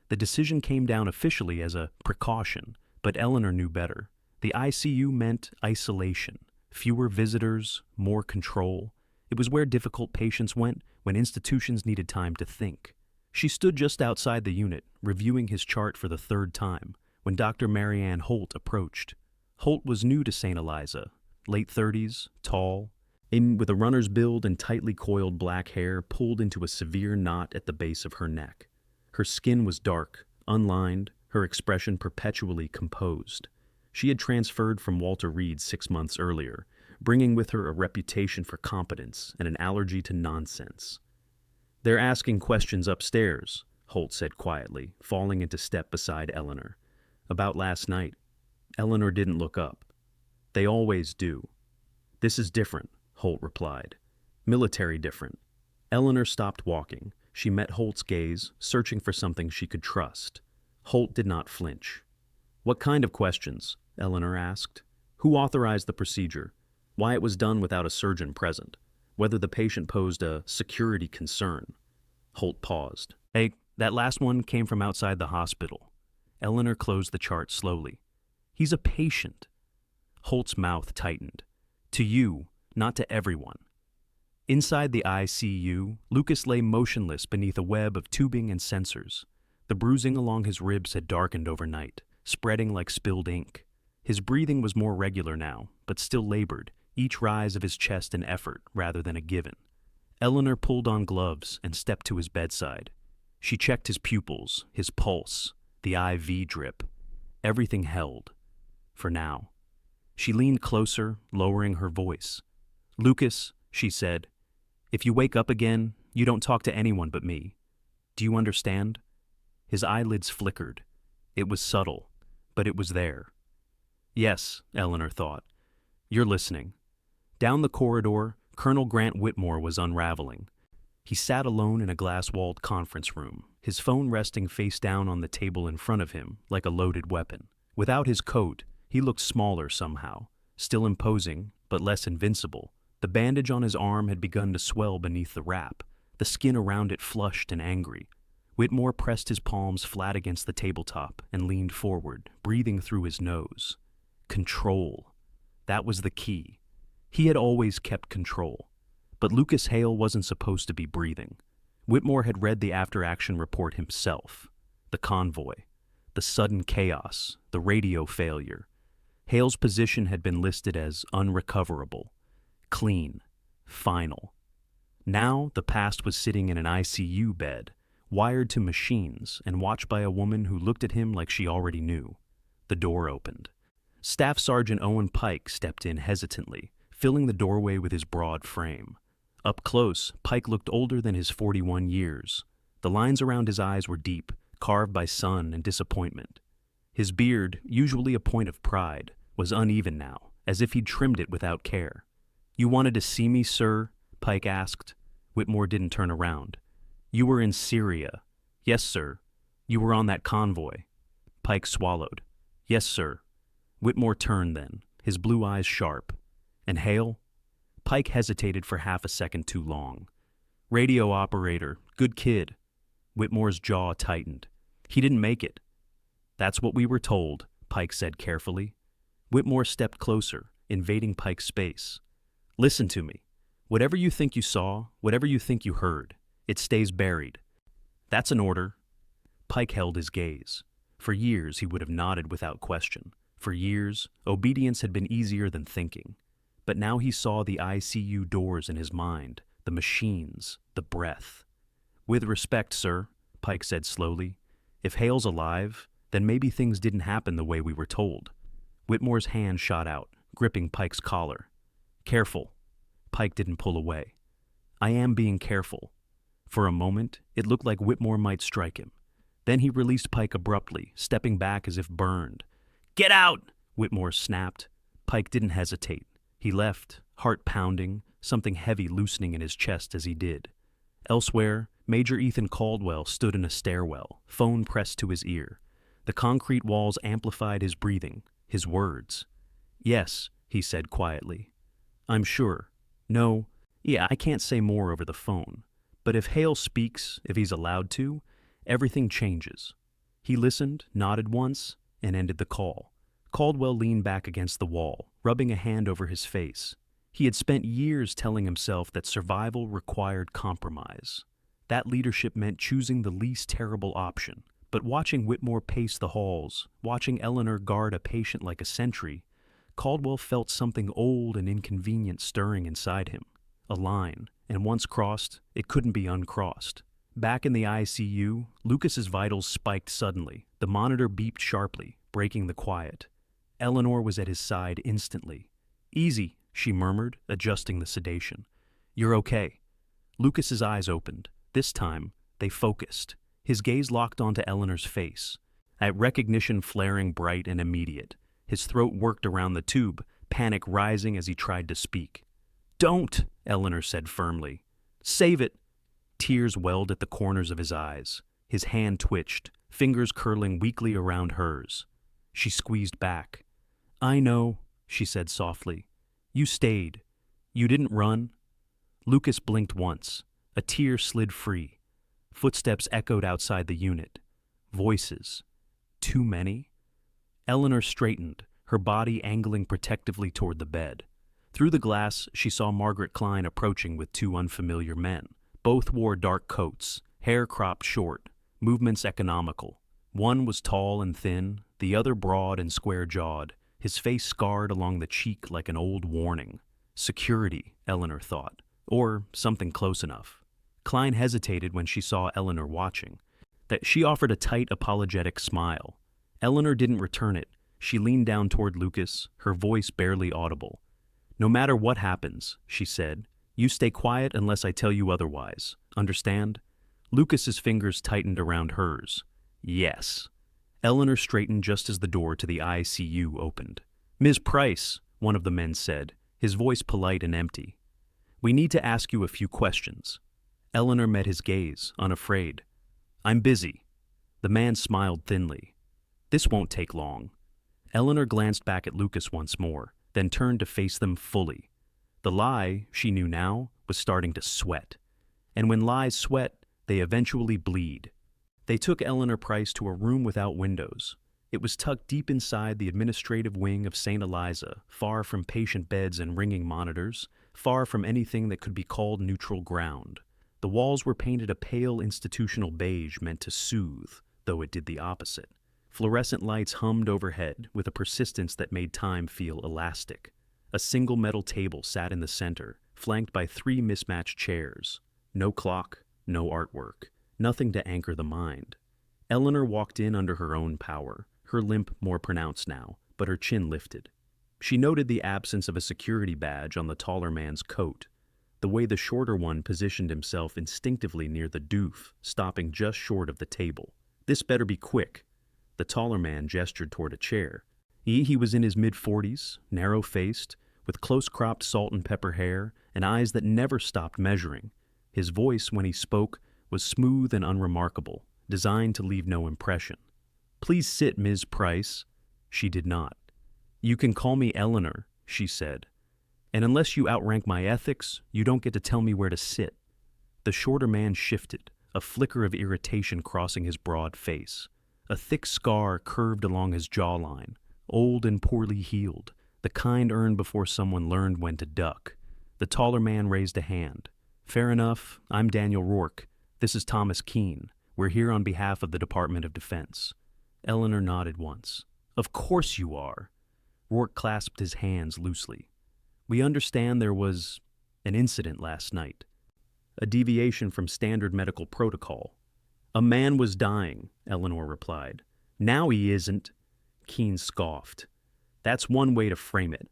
The decision came down officially as a precaution, but Eleanor knew better. The ICU meant isolation, fewer visitors, more control. It was where difficult patients went when institutions needed time to think. She stood just outside the unit, reviewing his chart for the third time, when Dr. Marianne Holt approached. Holt was new to St. Eliza, late 30s, tall, with a runner's build and tightly coiled black hair pulled into a severe knot at the base of her neck. Her skin was dark, unlined, her expression perpetually composed. She had transferred from Walter Reed 6 months earlier, bringing with her a reputation for competence and an allergy to nonsense. "They're asking questions upstairs," Holt said quietly, falling into step beside Eleanor. "About last night." Eleanor didn't look up. "They always do." "This is different," Holt replied. "Military different." Eleanor stopped walking. She met Holt's gaze, searching for something she could trust. Holt did not flinch. "What kind of questions?" Eleanor asked. "Who authorized the procedure? Why it was done without a surgeon present? Whether the patient posed a security concern?" Holt paused. "Hey, that last one came from outside the hospital." Eleanor closed the chart slowly. "He's a patient." Holt's mouth tightened. "To you, not to everyone." Inside the ICU, Lucas lay motionless beneath a web of tubing and sensors. The bruising along his ribs had darkened overnight, spreading like spilled ink. His breathing was more regular now, but still labored, each rise of his chest an effort rather than a given. Eleanor pulled on gloves and stepped to his bedside. She checked his pupils, his pulse, the IV drip. Everything held. For now. She leaned closer, lowering her voice. "Lucas," she said, "if you wake up again, you don't talk to anyone but me. Do you understand?" His eyelids flickered. It was subtle, but it was there. Yes, Eleanor thought. You're listening. Down the corridor, Colonel Grant Whitmore was unraveling. He sat alone in a glass-walled conference room, his phone resting face down on the table in front of him like a loaded weapon. Without his coat, he looked smaller somehow, still imposing, but less invincible. The bandage on his arm had begun to swell beneath the wrap, the skin around it flushed and angry. Whitmore pressed his palms flat against the tabletop and leaned forward, breathing through his nose. Control. That was the key. He had always kept control. But Lucas Hale wasn't supposed to be breathing. Whitmore had read the after-action report himself. The convoy. The sudden chaos. The radio failure. Hale's position had been listed as unrecoverable. Clean. Final. Now the past was sitting in an ICU bed, wired to machines and watched by a woman who looked at him like she already knew. The door opened. Staff Sergeant Owen Pike stepped in hesitantly, filling the doorway with his broad frame. Up close, Pike looked older than his 41 years. The lines around his eyes were deep, carved by sun and disappointment. His beard, usually a point of pride, was uneven now, as if he'd trimmed it without care. "You wanted to see me, sir?" Pike asked. Whitmore didn't turn around. "You were in Syria." "Yes, sir." "You were on that convoy." Pike swallowed. "Yes, sir." Whitmore turned then, his blue eyes sharp. "And Hale?" Pike hesitated for half a second too long. "Radio operator, good kid." Whitmore's jaw tightened. "He didn't make it." "That's what we were told," Pike said carefully. Whitmore stepped closer, invading Pike's space. "Listen to me. Whatever you think you saw, whatever you think you heard, it stays buried. That's an order." Pike held his gaze. For years he would have nodded without question. For years, obedience had been easier than thinking. But now he saw the ICU doors in his mind, the machines, the breath. "With respect, sir," Pike said slowly, "if Hale's alive, then maybe things didn't happen the way we were told." Whitmore's hand shot out, gripping Pike's collar. "Careful." Pike didn't pull away. "I am being careful." For a moment, it looked like Whitmore might strike him. Then he released Pike abruptly, stepping back as if burned. "Get out!" Whitmore snapped. Pike didn't hesitate. He left, heart pounding, something heavy loosening in his chest as he did. Elsewhere, Major Ethan Caldwell stood in a stairwell, phone pressed to his ear. The concrete walls amplified his breathing, his words. "Yes," he said quietly. "I'm sure. No, yeah, I can't say more over the phone. But if Hale speaks, if he's allowed to, everything changes." He listened, nodded once, and ended the call. Caldwell leaned back against the wall, rubbing a hand over his face. He had spent years telling himself that survival required compromise. That leadership meant choosing the least terrible option. But watching Whitmore pace the halls, watching Eleanor guard a patient like a sentry, Caldwell felt something old and inconvenient stirring inside him. A line, and once crossed, it couldn't be uncrossed. Back in the ICU, Lucas's vitals spiked suddenly. The monitor beeped sharply, breaking the quiet. Eleanor was at his side instantly. "Easy," she murmured, adjusting the sedation. "You're okay." Lucas's eyes opened. This time, they focused. His gaze locked onto Eleanor's face, at recognition flaring bright and immediate. His throat worked around the tube, panic rising as he tried to speak. "Don't," Eleanor said firmly. "Save it." Tears welled at the corners of his eyes. His hand twitched, fingers curling weakly around hers. She squeezed back. "I know," she said softly. "You stayed. You didn't run." Lucas blinked once. A tear slid free. Footsteps echoed outside the unit. Voices. Too many? Eleanor straightened, her body angling protectively toward the bed. Through the glass, she saw Margaret Klein approaching with two unfamiliar men. Both wore dark coats, hair cropped short, movements economical. One was tall and thin, the other broad and square-jawed, his face scarred along the cheek like an old warning. Security, Eleanor thought, or something close enough. Klein hesitated when she saw Eleanor watching. That she offered a tight, apologetic smile. Eleanor didn't return it. She leaned down toward Lucas, her voice barely audible. "No matter what happens," she said, "you stay quiet unless I tell you otherwise. Understand?" Lucas's fingers tightened around hers. "Yes." Eleanor straightened just as the door to the ICU opened. "Ms. Price," one of the men said, his voice polite and empty. "We need to ask you a few questions." Eleanor met his gaze, unafraid. "I'm busy." The man smiled thinly. "This won't take long." Eleanor glanced back at Lucas once more, then turned to face them fully. The lie, she knew now, was starting to sweat. And when lies sweat, they eventually bleed. They took Eleanor Price to a room without windows. It was tucked deep inside the administrative wing of St. Eliza, far from patient beds and ringing monitors, far from anything that could be called neutral ground. The walls were painted a pale institutional beige meant to soothe, though it did the opposite. Fluorescent lights hummed overhead with a persistence that made time feel elastic. A single metal table sat in the center, flanked by three mismatched chairs. No clock, no artwork, nothing to anchor the mind. Eleanor walked in under her own power, her limp more pronounced now, but her chin lifted. She noted the absence of a security badge on the taller man's coat, the way the shorter one positioned himself instinctively near the doof, stopping just short of the table. This better be quick. The taller man gestured toward a chair. He was in his mid-40s, narrow-faced, with close-cropped salt and pepper hair and eyes that never stopped measuring. His voice, when he spoke, was smooth and unremarkable, designed to leave no impression. "Please sit, Ms. Price." She did not. "You can call me Eleanor," she said. "And unless you outrank my ethics, you don't get to tell me where to sit." The shorter man shifted, a flicker of irritation crossing his broad face. A thick scar curved along his jawline, old and poorly healed, the kind earned before someone learned when to duck. The taller man raised a hand. "Fair enough. I'm Daniel Rourke. This is Thomas Keene. We're here on behalf of the Department of Defense." Eleanor nodded once. "Of course you are." Rourke clasped his hands loosely. "We understand there was an incident last night. A deviation from standard medical protocol." "A man was dying," Eleanor replied. "Now he isn't." Keene scoffed. "That's one way to frame it."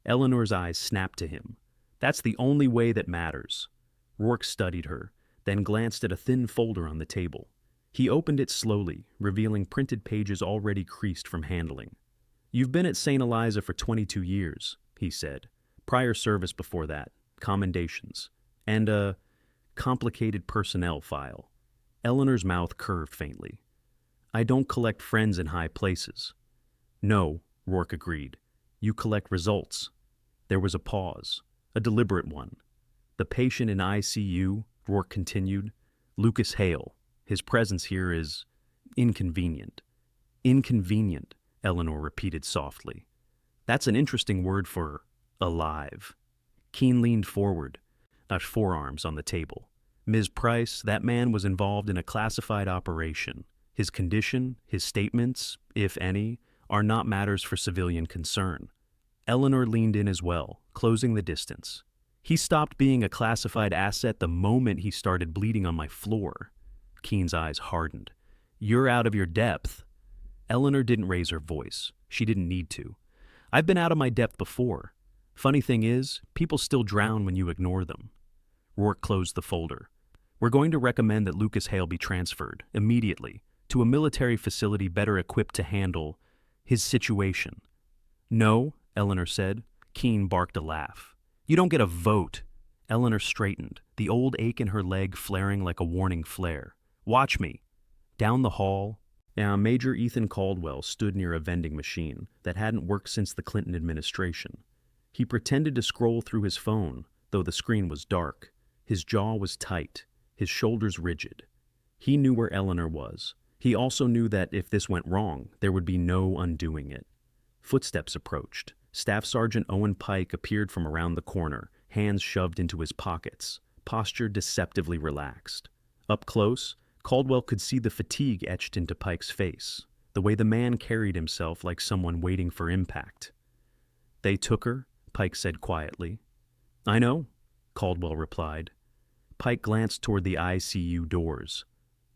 Eleanor's eyes snapped to him. "That's the only way that matters." Rourke studied her, then glanced at a thin folder on the table. He opened it slowly, revealing printed pages already creased from handling. "You've been at St. Eliza for 22 years, he said. "Prior service before that, commendations, and a complicated personnel file." Eleanor's mouth curved faintly. "I don't collect friends in high places." "No," Rourke agreed. "You collect results." There was a pause, a deliberate one. "The patient in ICU," Rourke continued, "Lucas Hale. His presence here is inconvenient." "Inconvenient," Eleanor repeated softly. "That's an interesting word for alive." Keene leaned forward, not forearms on the table. "Ms. Price, that man was involved in a classified operation. His condition, his statements, if any, are not matters for civilian concern." Eleanor leaned in as well, closing the distance. "He stopped being a classified asset the moment he started bleeding on my floor." Keene's eyes hardened. "You're out of your depth." Eleanor didn't raise her voice. She didn't need to. "I've been out of my depth before. Funny thing is, people still drown when you ignore them." Rourke closed the folder. "We're going to recommend that Lucas Hale be transferred, immediately, to a military facility better equipped to handle his situation." "No," Eleanor said. Keene barked a laugh. "You don't get a vote." Eleanor straightened, the old ache in her leg flaring like a warning flare. "Watch me." Down the hall, Major Ethan Caldwell stood near a vending machine that hadn't worked since the Clinton administration. He pretended to scroll through his phone, though the screen was dark. His jaw was tight, his shoulders rigid. He knew where Eleanor was. He also knew that if this went wrong, there would be no undoing it. Footsteps approached. Staff Sergeant Owen Pike appeared from around the corner, hands shoved into his pockets, posture deceptively relaxed. Up close, Caldwell could see the fatigue etched into Pike's face, the way the man carried himself like someone waiting for impact. "They took her," Pike said quietly. "I know," Caldwell replied. Pike glanced toward the ICU doors.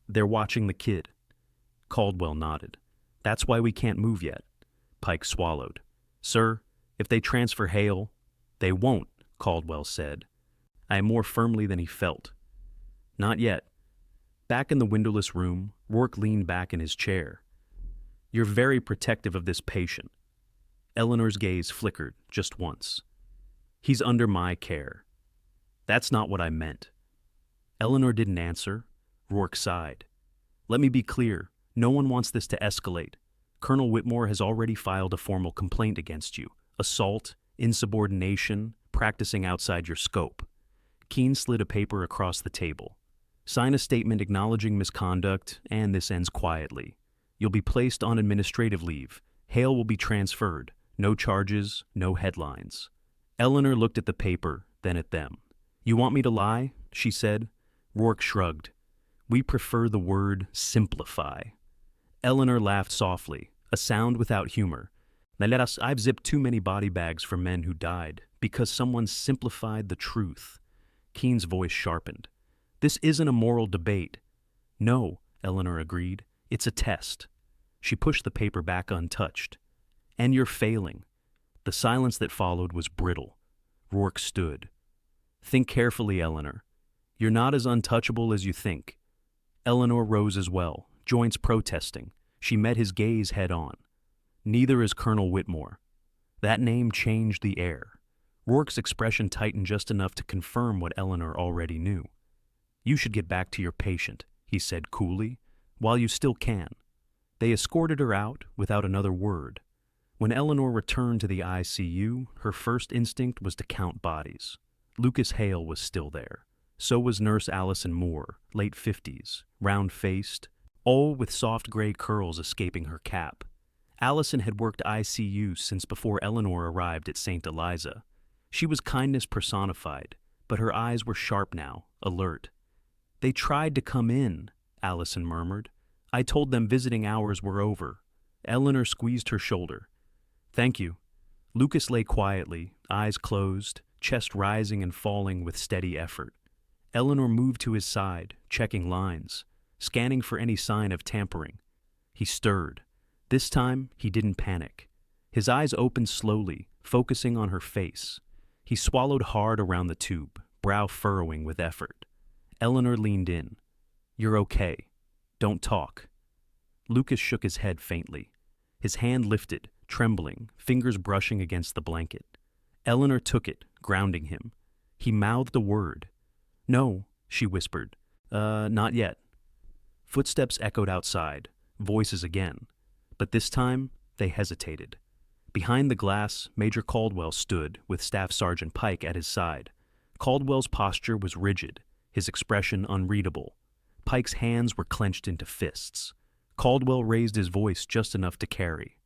"They're watching the kid." Caldwell nodded. "That's why we can't move yet." Pike swallowed. "Sir, if they transfer Hale—" "They won't," Caldwell said, more firmly than he felt. "Not yet." Back in the windowless room, Rourke leaned back in his chair. "You're very protective of this patient." Eleanor's gaze flickered just once. "He's under my care." "That's not what I meant." Eleanor didn't answer. Rourke sighed. "Let me be clear. No one wants this to escalate. Colonel Whitmore has already filed a formal complaint against you. Assault, insubordination, practicing outside your scope." Keene slid a paper across the table. "Sign a statement acknowledging misconduct, and this ends quietly. You'll be placed on administrative leave. Hale will be transferred. No charges, no headlines." Eleanor looked at the paper, then at them. "You want me to lie?" she said. Rourke shrugged. "We prefer the word simplify." Eleanor laughed softly, a sound without humor. "I've zipped too many body bags for men who died because someone simplified the truth." Keene's voice sharpened. "This isn't a moral debate." "No," Eleanor agreed. "It's a test." She pushed the paper back untouched. "And you're failing." The silence that followed was brittle. Rourke stood. "Think carefully, Eleanor. You're not as untouchable as you think." Eleanor rose as well, joints protesting. She met his gaze head on. "Neither is Colonel Whitmore." That name changed the air. Rourke's expression tightened just enough to confirm what Eleanor already knew. "You should get back to your patient," he said coolly, "while you still can." They escorted her out without another word. When Eleanor returned to the ICU, her first instinct was to count bodies. Lucas Hale was still there. So was Nurse Allison Moore, late 50s, round-faced, all with soft gray curls escaping her cap. Allison had worked ICU since before Eleanor arrived at St. Eliza. She was kindness personified, but her eyes were sharp now, alert. "They tried to come in," Allison murmured. "I told them visiting hours were over." Eleanor squeezed her shoulder. "Thank you." Lucas lay quietly, eyes closed, chest rising and falling with steady effort. Eleanor moved to his side, checking lines, scanning for any sign of tampering. He stirred. This time, he didn't panic. His eyes opened slowly, focusing on her face. He swallowed hard around the tube, brow furrowing with effort. Eleanor leaned in. "You're okay. Don't talk." Lucas shook his head faintly. His hand lifted, trembling, fingers brushing against the blanket. Eleanor took it, grounding him. He mouthed a word. "No," she whispered. Not yet." Footsteps echoed outside, voices again. But this time, they hesitated. Behind the glass, Major Caldwell stood, with Staff Sergeant Pike at his side. Caldwell's posture was rigid, his expression unreadable. Pike's hands were clenched into fists. Caldwell raised his voice just enough to carry.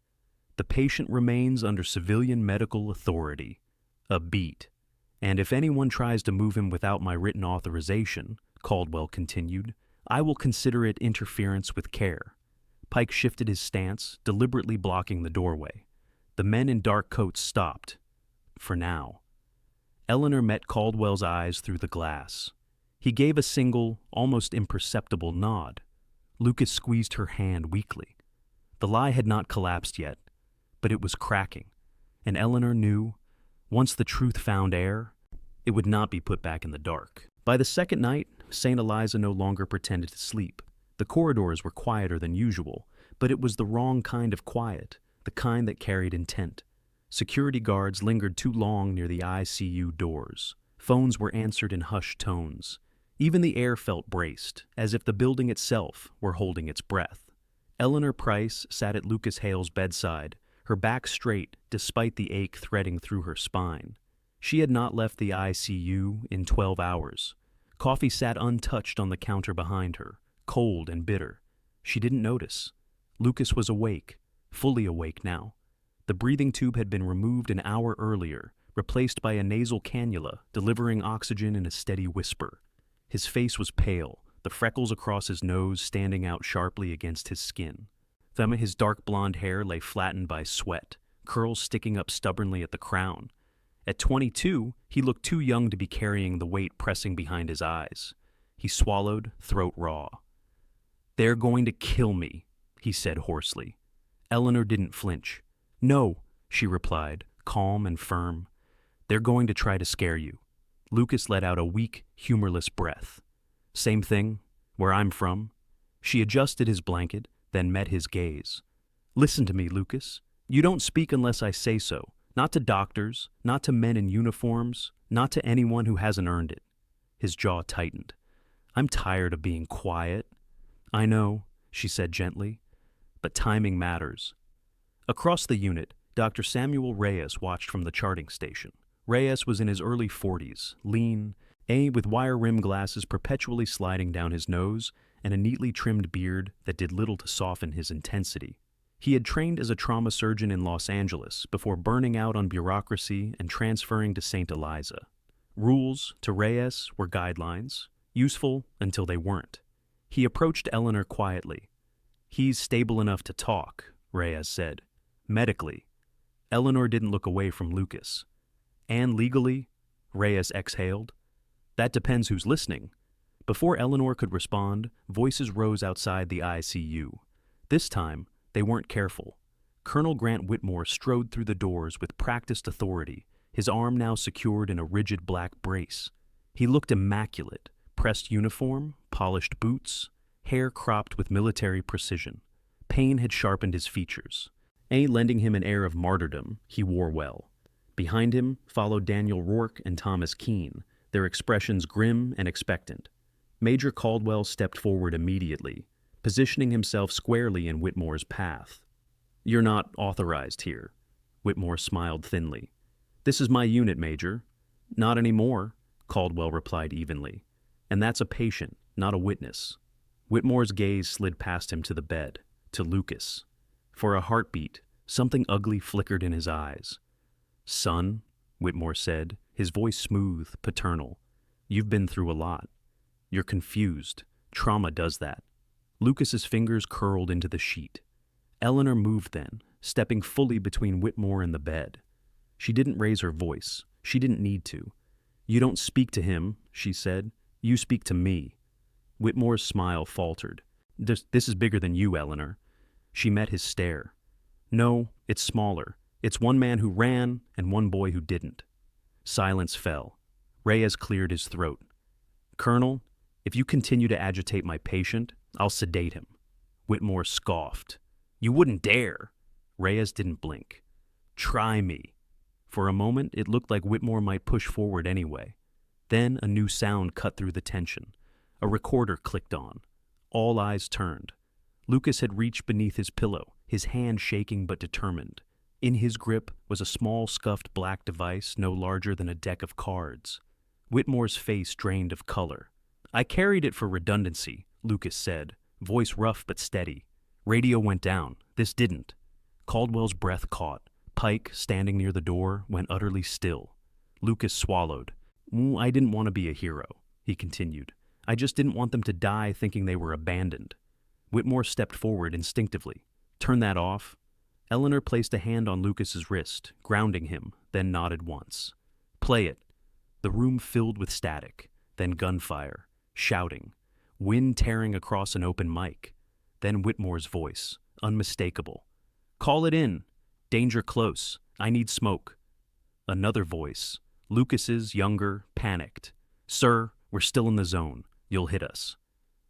"The patient remains under civilian medical authority. A beat. And if anyone tries to move him without my written authorization," Caldwell continued, "I will consider it interference with care." Pike shifted his stance, deliberately blocking the doorway. The men in dark coats stopped. For now. Eleanor met Caldwell's eyes through the glass. He gave a single, almost imperceptible nod. Lucas squeezed her hand weakly. The lie had not collapsed yet, but it was cracking, and Eleanor knew, once the truth found air, it would not be put back in the dark. By the second night, St. Eliza no longer pretended to sleep. The corridors were quieter than usual, but it was the wrong kind of quiet, the kind that carried intent. Security guards lingered too long near the ICU doors. Phones were answered in hushed tones. Even the air felt braced, as if the building itself were holding its breath. Eleanor Price sat at Lucas Hale's bedside, her back straight despite the ache threading through her spine. She had not left the ICU in 12 hours. Coffee sat untouched on the counter behind her, cold and bitter. She didn't notice. Lucas was awake, fully awake now. The breathing tube had been removed an hour earlier, replaced by a nasal cannula delivering oxygen in a steady whisper. His face was pale, the freckles across his nose standing out sharply against his skin. His dark blonde hair lay flattened by sweat, curls sticking up stubbornly at the crown. At 22, he looked too young to be carrying the weight pressing behind his eyes. He swallowed, throat raw. "They're going to kill me," he said hoarsely. Eleanor didn't flinch. "No," she replied, calm and firm. "They're going to try to scare you." Lucas let out a weak, humorless breath. "Same thing, where I'm from." She adjusted his blanket, then met his gaze. "Listen to me, Lucas. You don't speak unless I say so. Not to doctors, not to men in uniforms, not to anyone who hasn't earned it." His jaw tightened. "I'm tired of being quiet." "I know," she said gently, "but timing matters." Across the unit, Dr. Samuel Reyes watched from the charting station. Reyes was in his early 40s, lean, with wire-rimmed glasses perpetually sliding down his nose and a neatly trimmed beard that did little to soften his intensity. He had trained as a trauma surgeon in Los Angeles before burning out on bureaucracy and transferring to St. Eliza. Rules, to Reyes, were guidelines, useful until they weren't. He approached Eleanor quietly. "He's stable enough to talk," Reyes said. "Medically." Eleanor didn't look away from Lucas. "And legally?" Reyes exhaled. "That depends who's listening." Before Eleanor could respond, voices rose outside the ICU. This time, they weren't careful. Colonel Grant Whitmore strode through the doors with practiced authority, his arm now secured in a rigid black brace. He looked immaculate, pressed uniform, polished boots, hair cropped with military precision. Pain had sharpened his features, lending him an air of martyrdom he wore well. Behind him followed Daniel Rourke and Thomas Keene, their expressions grim and expectant. Major Caldwell stepped forward immediately, positioning himself squarely in Whitmore's path. "You're not authorized here," Whitmore smiled thinly. "This is my unit, Major." "Not anymore," Caldwell replied evenly. "And that's a patient, not a witness." Whitmore's gaze slid past him to the bed, to Lucas. For a heartbeat, something ugly flickered in his eyes. "Son," Whitmore said, his voice smooth, paternal, "you've been through a lot. You're confused. Trauma does that." Lucas's fingers curled into the sheet. Eleanor moved then, stepping fully between Whitmore and the bed. She didn't raise her voice. She didn't need to. "You don't speak to him," she said. "You speak to me." Whitmore's smile faltered. This is bigger than you, Eleanor." She met his stare. "No, it's smaller. It's one man who ran and one boy who didn't." Silence fell. Reyes cleared his throat. "Colonel, if you continue to agitate my patient, I'll sedate him." Whitmore scoffed. "You wouldn't dare." Reyes didn't blink. "Try me." For a moment, it looked like Whitmore might push forward anyway. Then a new sound cut through the tension. A recorder clicked on. All eyes turned. Lucas had reached beneath his pillow, his hand shaking but determined. In his grip was a small scuffed black device no larger than a deck of cards. Whitmore's face drained of color. "I carried it for redundancy," Lucas said, voice rough but steady. "Radio went down. This didn't." Caldwell's breath caught. Pike, standing near the door, went utterly still. Lucas swallowed. "I didn't want to be a hero," he continued. "I just didn't want them to die thinking they were abandoned." Whitmore stepped forward instinctively. "Turn that off." Eleanor placed a hand on Lucas's wrist, grounding him, then nodded once. "Play it." The room filled with static, then gunfire, shouting, wind tearing across an open mic. Then Whitmore's voice, unmistakable. "Call it in. Danger close. I need smoke." Another voice, Lucas's, younger, panicked. "Sir, we're still in the zone. You'll hit us."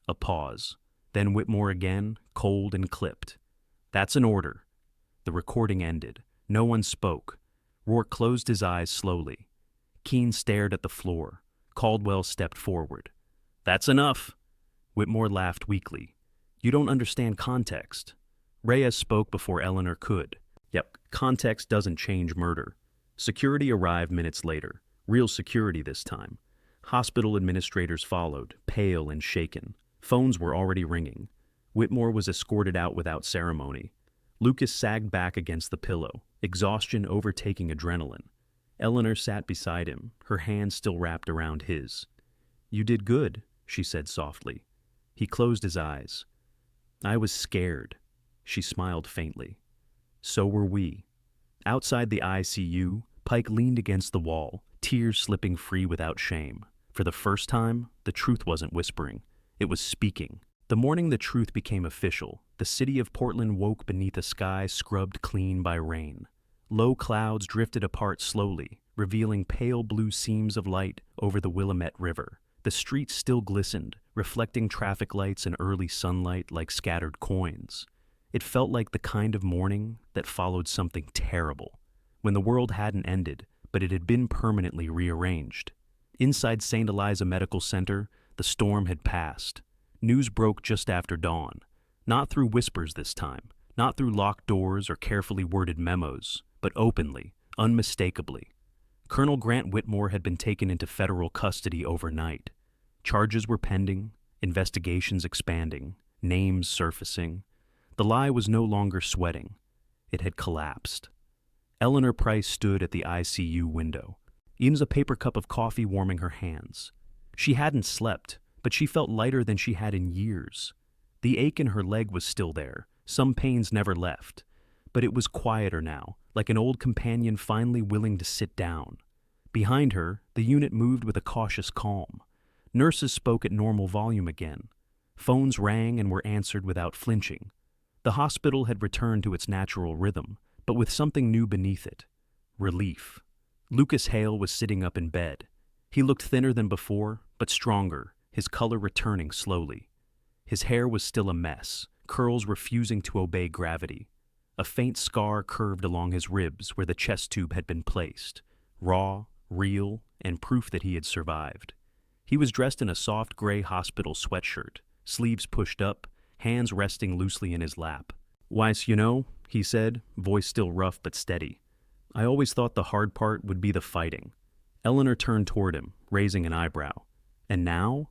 A pause. Then Whitmore again, cold and clipped. "That's an order." The recording ended. No one spoke. Rourke closed his eyes slowly. Keene stared at the floor. Caldwell stepped forward. "That's enough." Whitmore laughed weakly. "You don't understand context." Reyes spoke before Eleanor could. "Yep, context doesn't change murder." Security arrived minutes later. Real security this time. Hospital administrators followed, pale and shaken. Phones were already ringing. Whitmore was escorted out without ceremony. Lucas sagged back against the pillow, exhaustion overtaking adrenaline. Eleanor sat beside him, her hand still wrapped around his. "You did good," she said softly. He closed his eyes. "I was scared." She smiled faintly. "So were we." Outside the ICU, Pike leaned against the wall, tears slipping free without shame. For the first time, the truth wasn't whispering. It was speaking. The morning the truth became official, the city of Portland woke beneath a sky scrubbed clean by rain. Low clouds drifted apart slowly, revealing pale blue seams of light over the Willamette River. The streets still glistened, reflecting traffic lights and early sunlight like scattered coins. It felt like the kind of morning that followed something terrible, when the world hadn't ended, but it had been permanently rearranged. Inside St. Eliza Medical Center, the storm had passed. News broke just after dawn. Not through whispers this time, not through locked doors or carefully worded memos, but openly, unmistakably. Colonel Grant Whitmore had been taken into federal custody overnight. Charges were pending, investigations expanding, names surfacing. The lie was no longer sweating. It had collapsed. Eleanor Price stood at the ICU window. Even a paper cup of coffee warming her hands. She hadn't slept, but she felt lighter than she had in years. The ache in her leg was still there, some pains never left. But it was quieter now, like an old companion finally willing to sit down. Behind her, the unit moved with a cautious calm. Nurses spoke at normal volume again. Phones rang and were answered without flinching. The hospital had returned to its natural rhythm, but with something new beneath it. Relief. Lucas Hale was sitting up in bed. He looked thinner than before, but stronger, his color returning slowly. His hair was still a mess, curls refusing to obey gravity. A faint scar curved along his ribs where the chest tube had been placed, raw, real, and proof that he had survived. He was dressed in a soft gray hospital sweatshirt, sleeves pushed up, hands resting loosely in his lap. "Weiss, he said, voice still rough but steady. "I always thought the hard part would be the fighting." Eleanor turned toward him, raising an eyebrow. "And now?"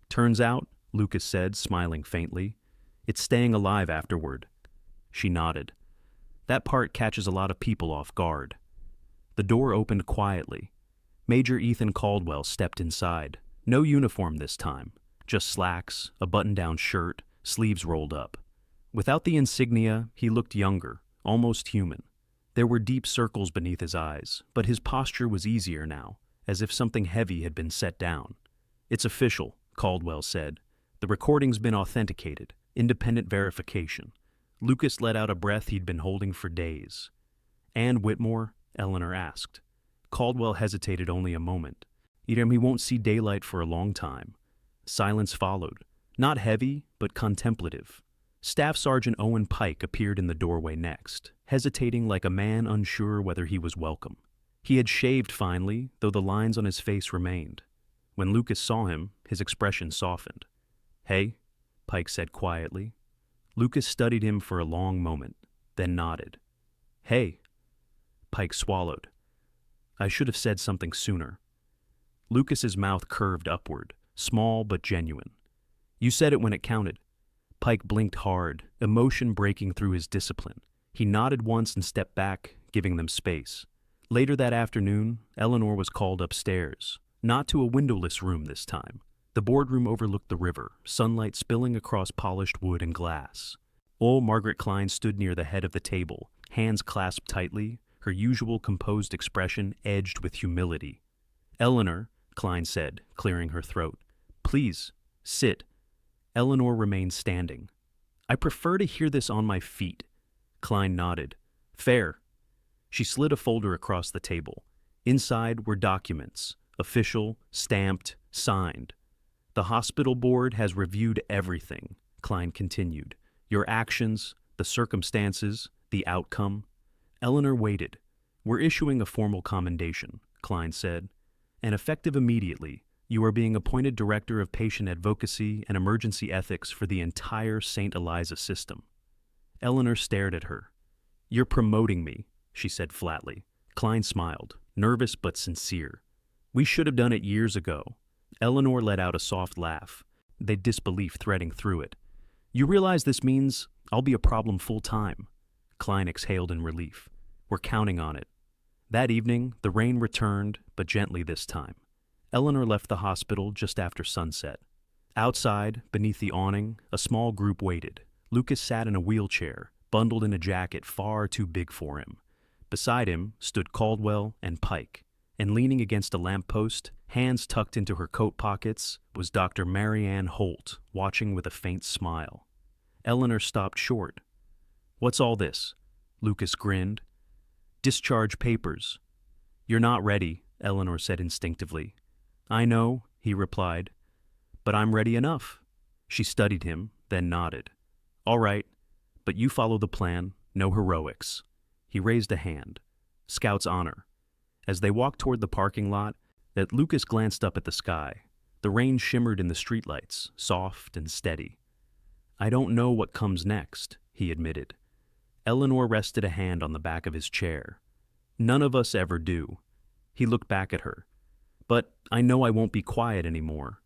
"Turns out," Lucas said, smiling faintly, "it's staying alive afterward." She nodded. "That part catches a lot of people off guard." The door opened quietly. Major Ethan Caldwell stepped inside. No uniform this time, just slacks, a button-down shirt, sleeves rolled up. Without the insignia, he looked younger, almost human. There were deep circles beneath his eyes, but his posture was easier now, as if something heavy had been set down. "It's official," Caldwell said. "The recording's been authenticated. Independent verification." Lucas let out a breath he'd been holding for days. "And Whitmore?" Eleanor asked. Caldwell hesitated only a moment. "He won't see daylight for a long time." Silence followed, not heavy, but contemplative. Staff Sergeant Owen Pike appeared in the doorway next, hesitating like a man unsure whether he was welcome. He had shaved finely, though the lines on his face remained. When Lucas saw him, his expression softened. "Hey," Pike said quietly. Lucas studied him for a long moment, then nodded. "Hey." Pike swallowed. "I should have said something sooner." Lucas's mouth curved upward, small but genuine. "You said it when it counted." Pike blinked hard, emotion breaking through his discipline. He nodded once and stepped back, giving them space. Later that afternoon, Eleanor was called upstairs, not to a windowless room this time. The boardroom overlooked the river, sunlight spilling across polished wood and glass. Old Margaret Klein stood near the head of the table, hands clasped tightly, her usual composed expression edged with humility. "Eleanor," Klein said, clearing her throat. "Please, sit." Eleanor remained standing. "I prefer to hear this on my feet." Klein nodded. "Fair." She slid a folder across the table. Inside were documents, official, stamped, signed. "The hospital board has reviewed everything," Klein continued. "Your actions, the circumstances, the outcome." Eleanor waited. "We're issuing a formal commendation," Klein said. "And effective immediately, you are being appointed Director of Patient Advocacy and Emergency Ethics for the entire St. Eliza system." Eleanor stared at her. "You're promoting me," she said flatly. Klein smiled, nervous but sincere. "We should have done it years ago." Eleanor let out a soft laugh, the disbelief threading through it. "You realize this means I'll be a problem full-time." Klein exhaled in relief. "We're counting on it." That evening, the rain returned, but gently this time. Eleanor left the hospital just after sunset. Outside, beneath the awning, a small group waited. Lucas sat in a wheelchair, bundled in a jacket far too big for him. Beside him stood Caldwell and Pike, and leaning against a lamppost, hands tucked into her coat pockets, was Dr. Marianne Holt, watching with a faint smile. Eleanor stopped short. "What's all this?" Lucas grinned. "Discharge papers." "You're not ready," Eleanor said instinctively. "I know," he replied. "But I'm ready enough." She studied him, then nodded. "All right, but you follow the plan, no heroics." He raised a hand. "Scout's honor." As they walked toward the parking lot, Lucas glanced up at the sky. The rain shimmered in the streetlights, soft and steady. "I don't know what comes next," he admitted. Eleanor rested a hand on the back of his chair. "None of us ever do." He looked back at her. "But I know I won't be quiet anymore."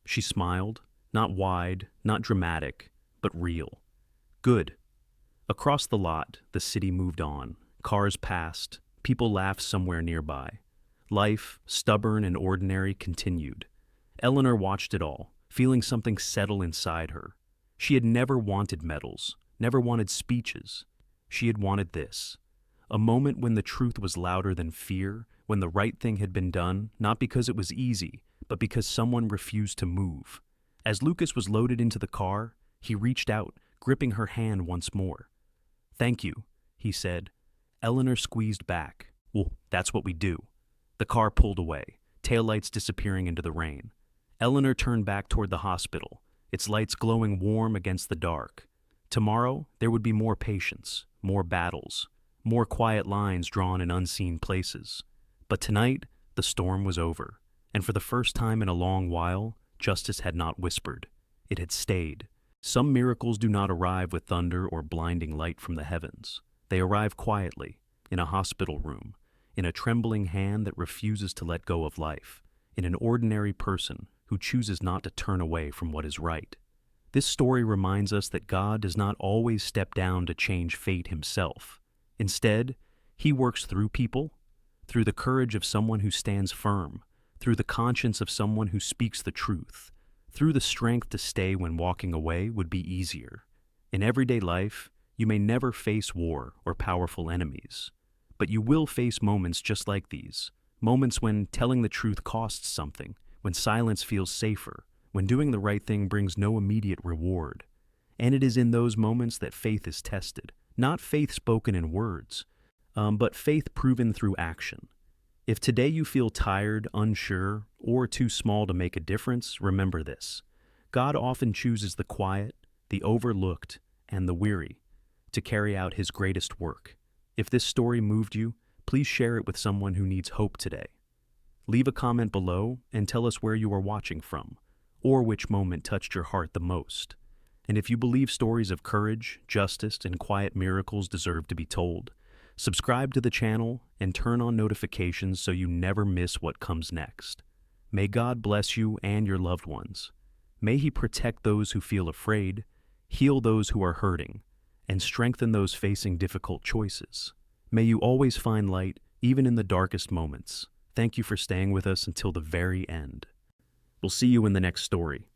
She smiled, not wide, not dramatic, but real. "Good." Across the lot, the city moved on. Cars passed. People laughed somewhere nearby. Life, stubborn and ordinary, continued. Eleanor watched it all, feeling something settle inside her. She had never wanted medals, never wanted speeches. She had wanted this. A moment when the truth was louder than fear, when the right thing had been done, not because it was easy, but because someone refused to move. As Lucas was loaded into the car, he reached out, gripping her hand once more. "Thank you," he said. Eleanor squeezed back. "Well, that's what we do." The car pulled away, taillights disappearing into the rain. Eleanor turned back toward the hospital, its lights glowing warm against the dark. Tomorrow, there would be more patients, more battles, more quiet lines drawn in unseen places. But tonight, the storm was over, and for the first time in a long while, justice had not whispered. It had stayed. Some miracles do not arrive with thunder or blinding light from the heavens. They arrive quietly, in a hospital room, in a trembling hand that refuses to let go of life, in an ordinary person who chooses not to turn away from what is right. This story reminds us that God does not always step down to change fate himself. Instead, he works through people, through the courage of someone who stands firm, through the conscience of someone who speaks the truth, through the strength to stay when walking away would be easier. In everyday life, you may never face war or powerful enemies, but you will face moments just like these, moments when telling the truth costs something, when silence feels safer, when doing the right thing brings no immediate reward. And it is in those moments that faith is tested, not faith spoken in words, but faith proven through action. If today you feel tired, unsure, or too small to make a difference, remember this. God often chooses the quiet, the overlooked, and the weary to carry out his greatest work. If this story moved you, please share it with someone who needs hope today. Leave a comment below and tell us where you are watching from, or which moment touched your heart the most. And if you believe stories of courage, justice, and quiet miracles deserve to be told, subscribe to the channel and turn on notifications so you never miss what comes next. May God bless you and your loved ones. May he protect those who feel afraid, heal those who are hurting, and strengthen those facing difficult choices. May you always find light, even in the darkest moments. Thank you for staying with us until the very end. We'll see you in the next story.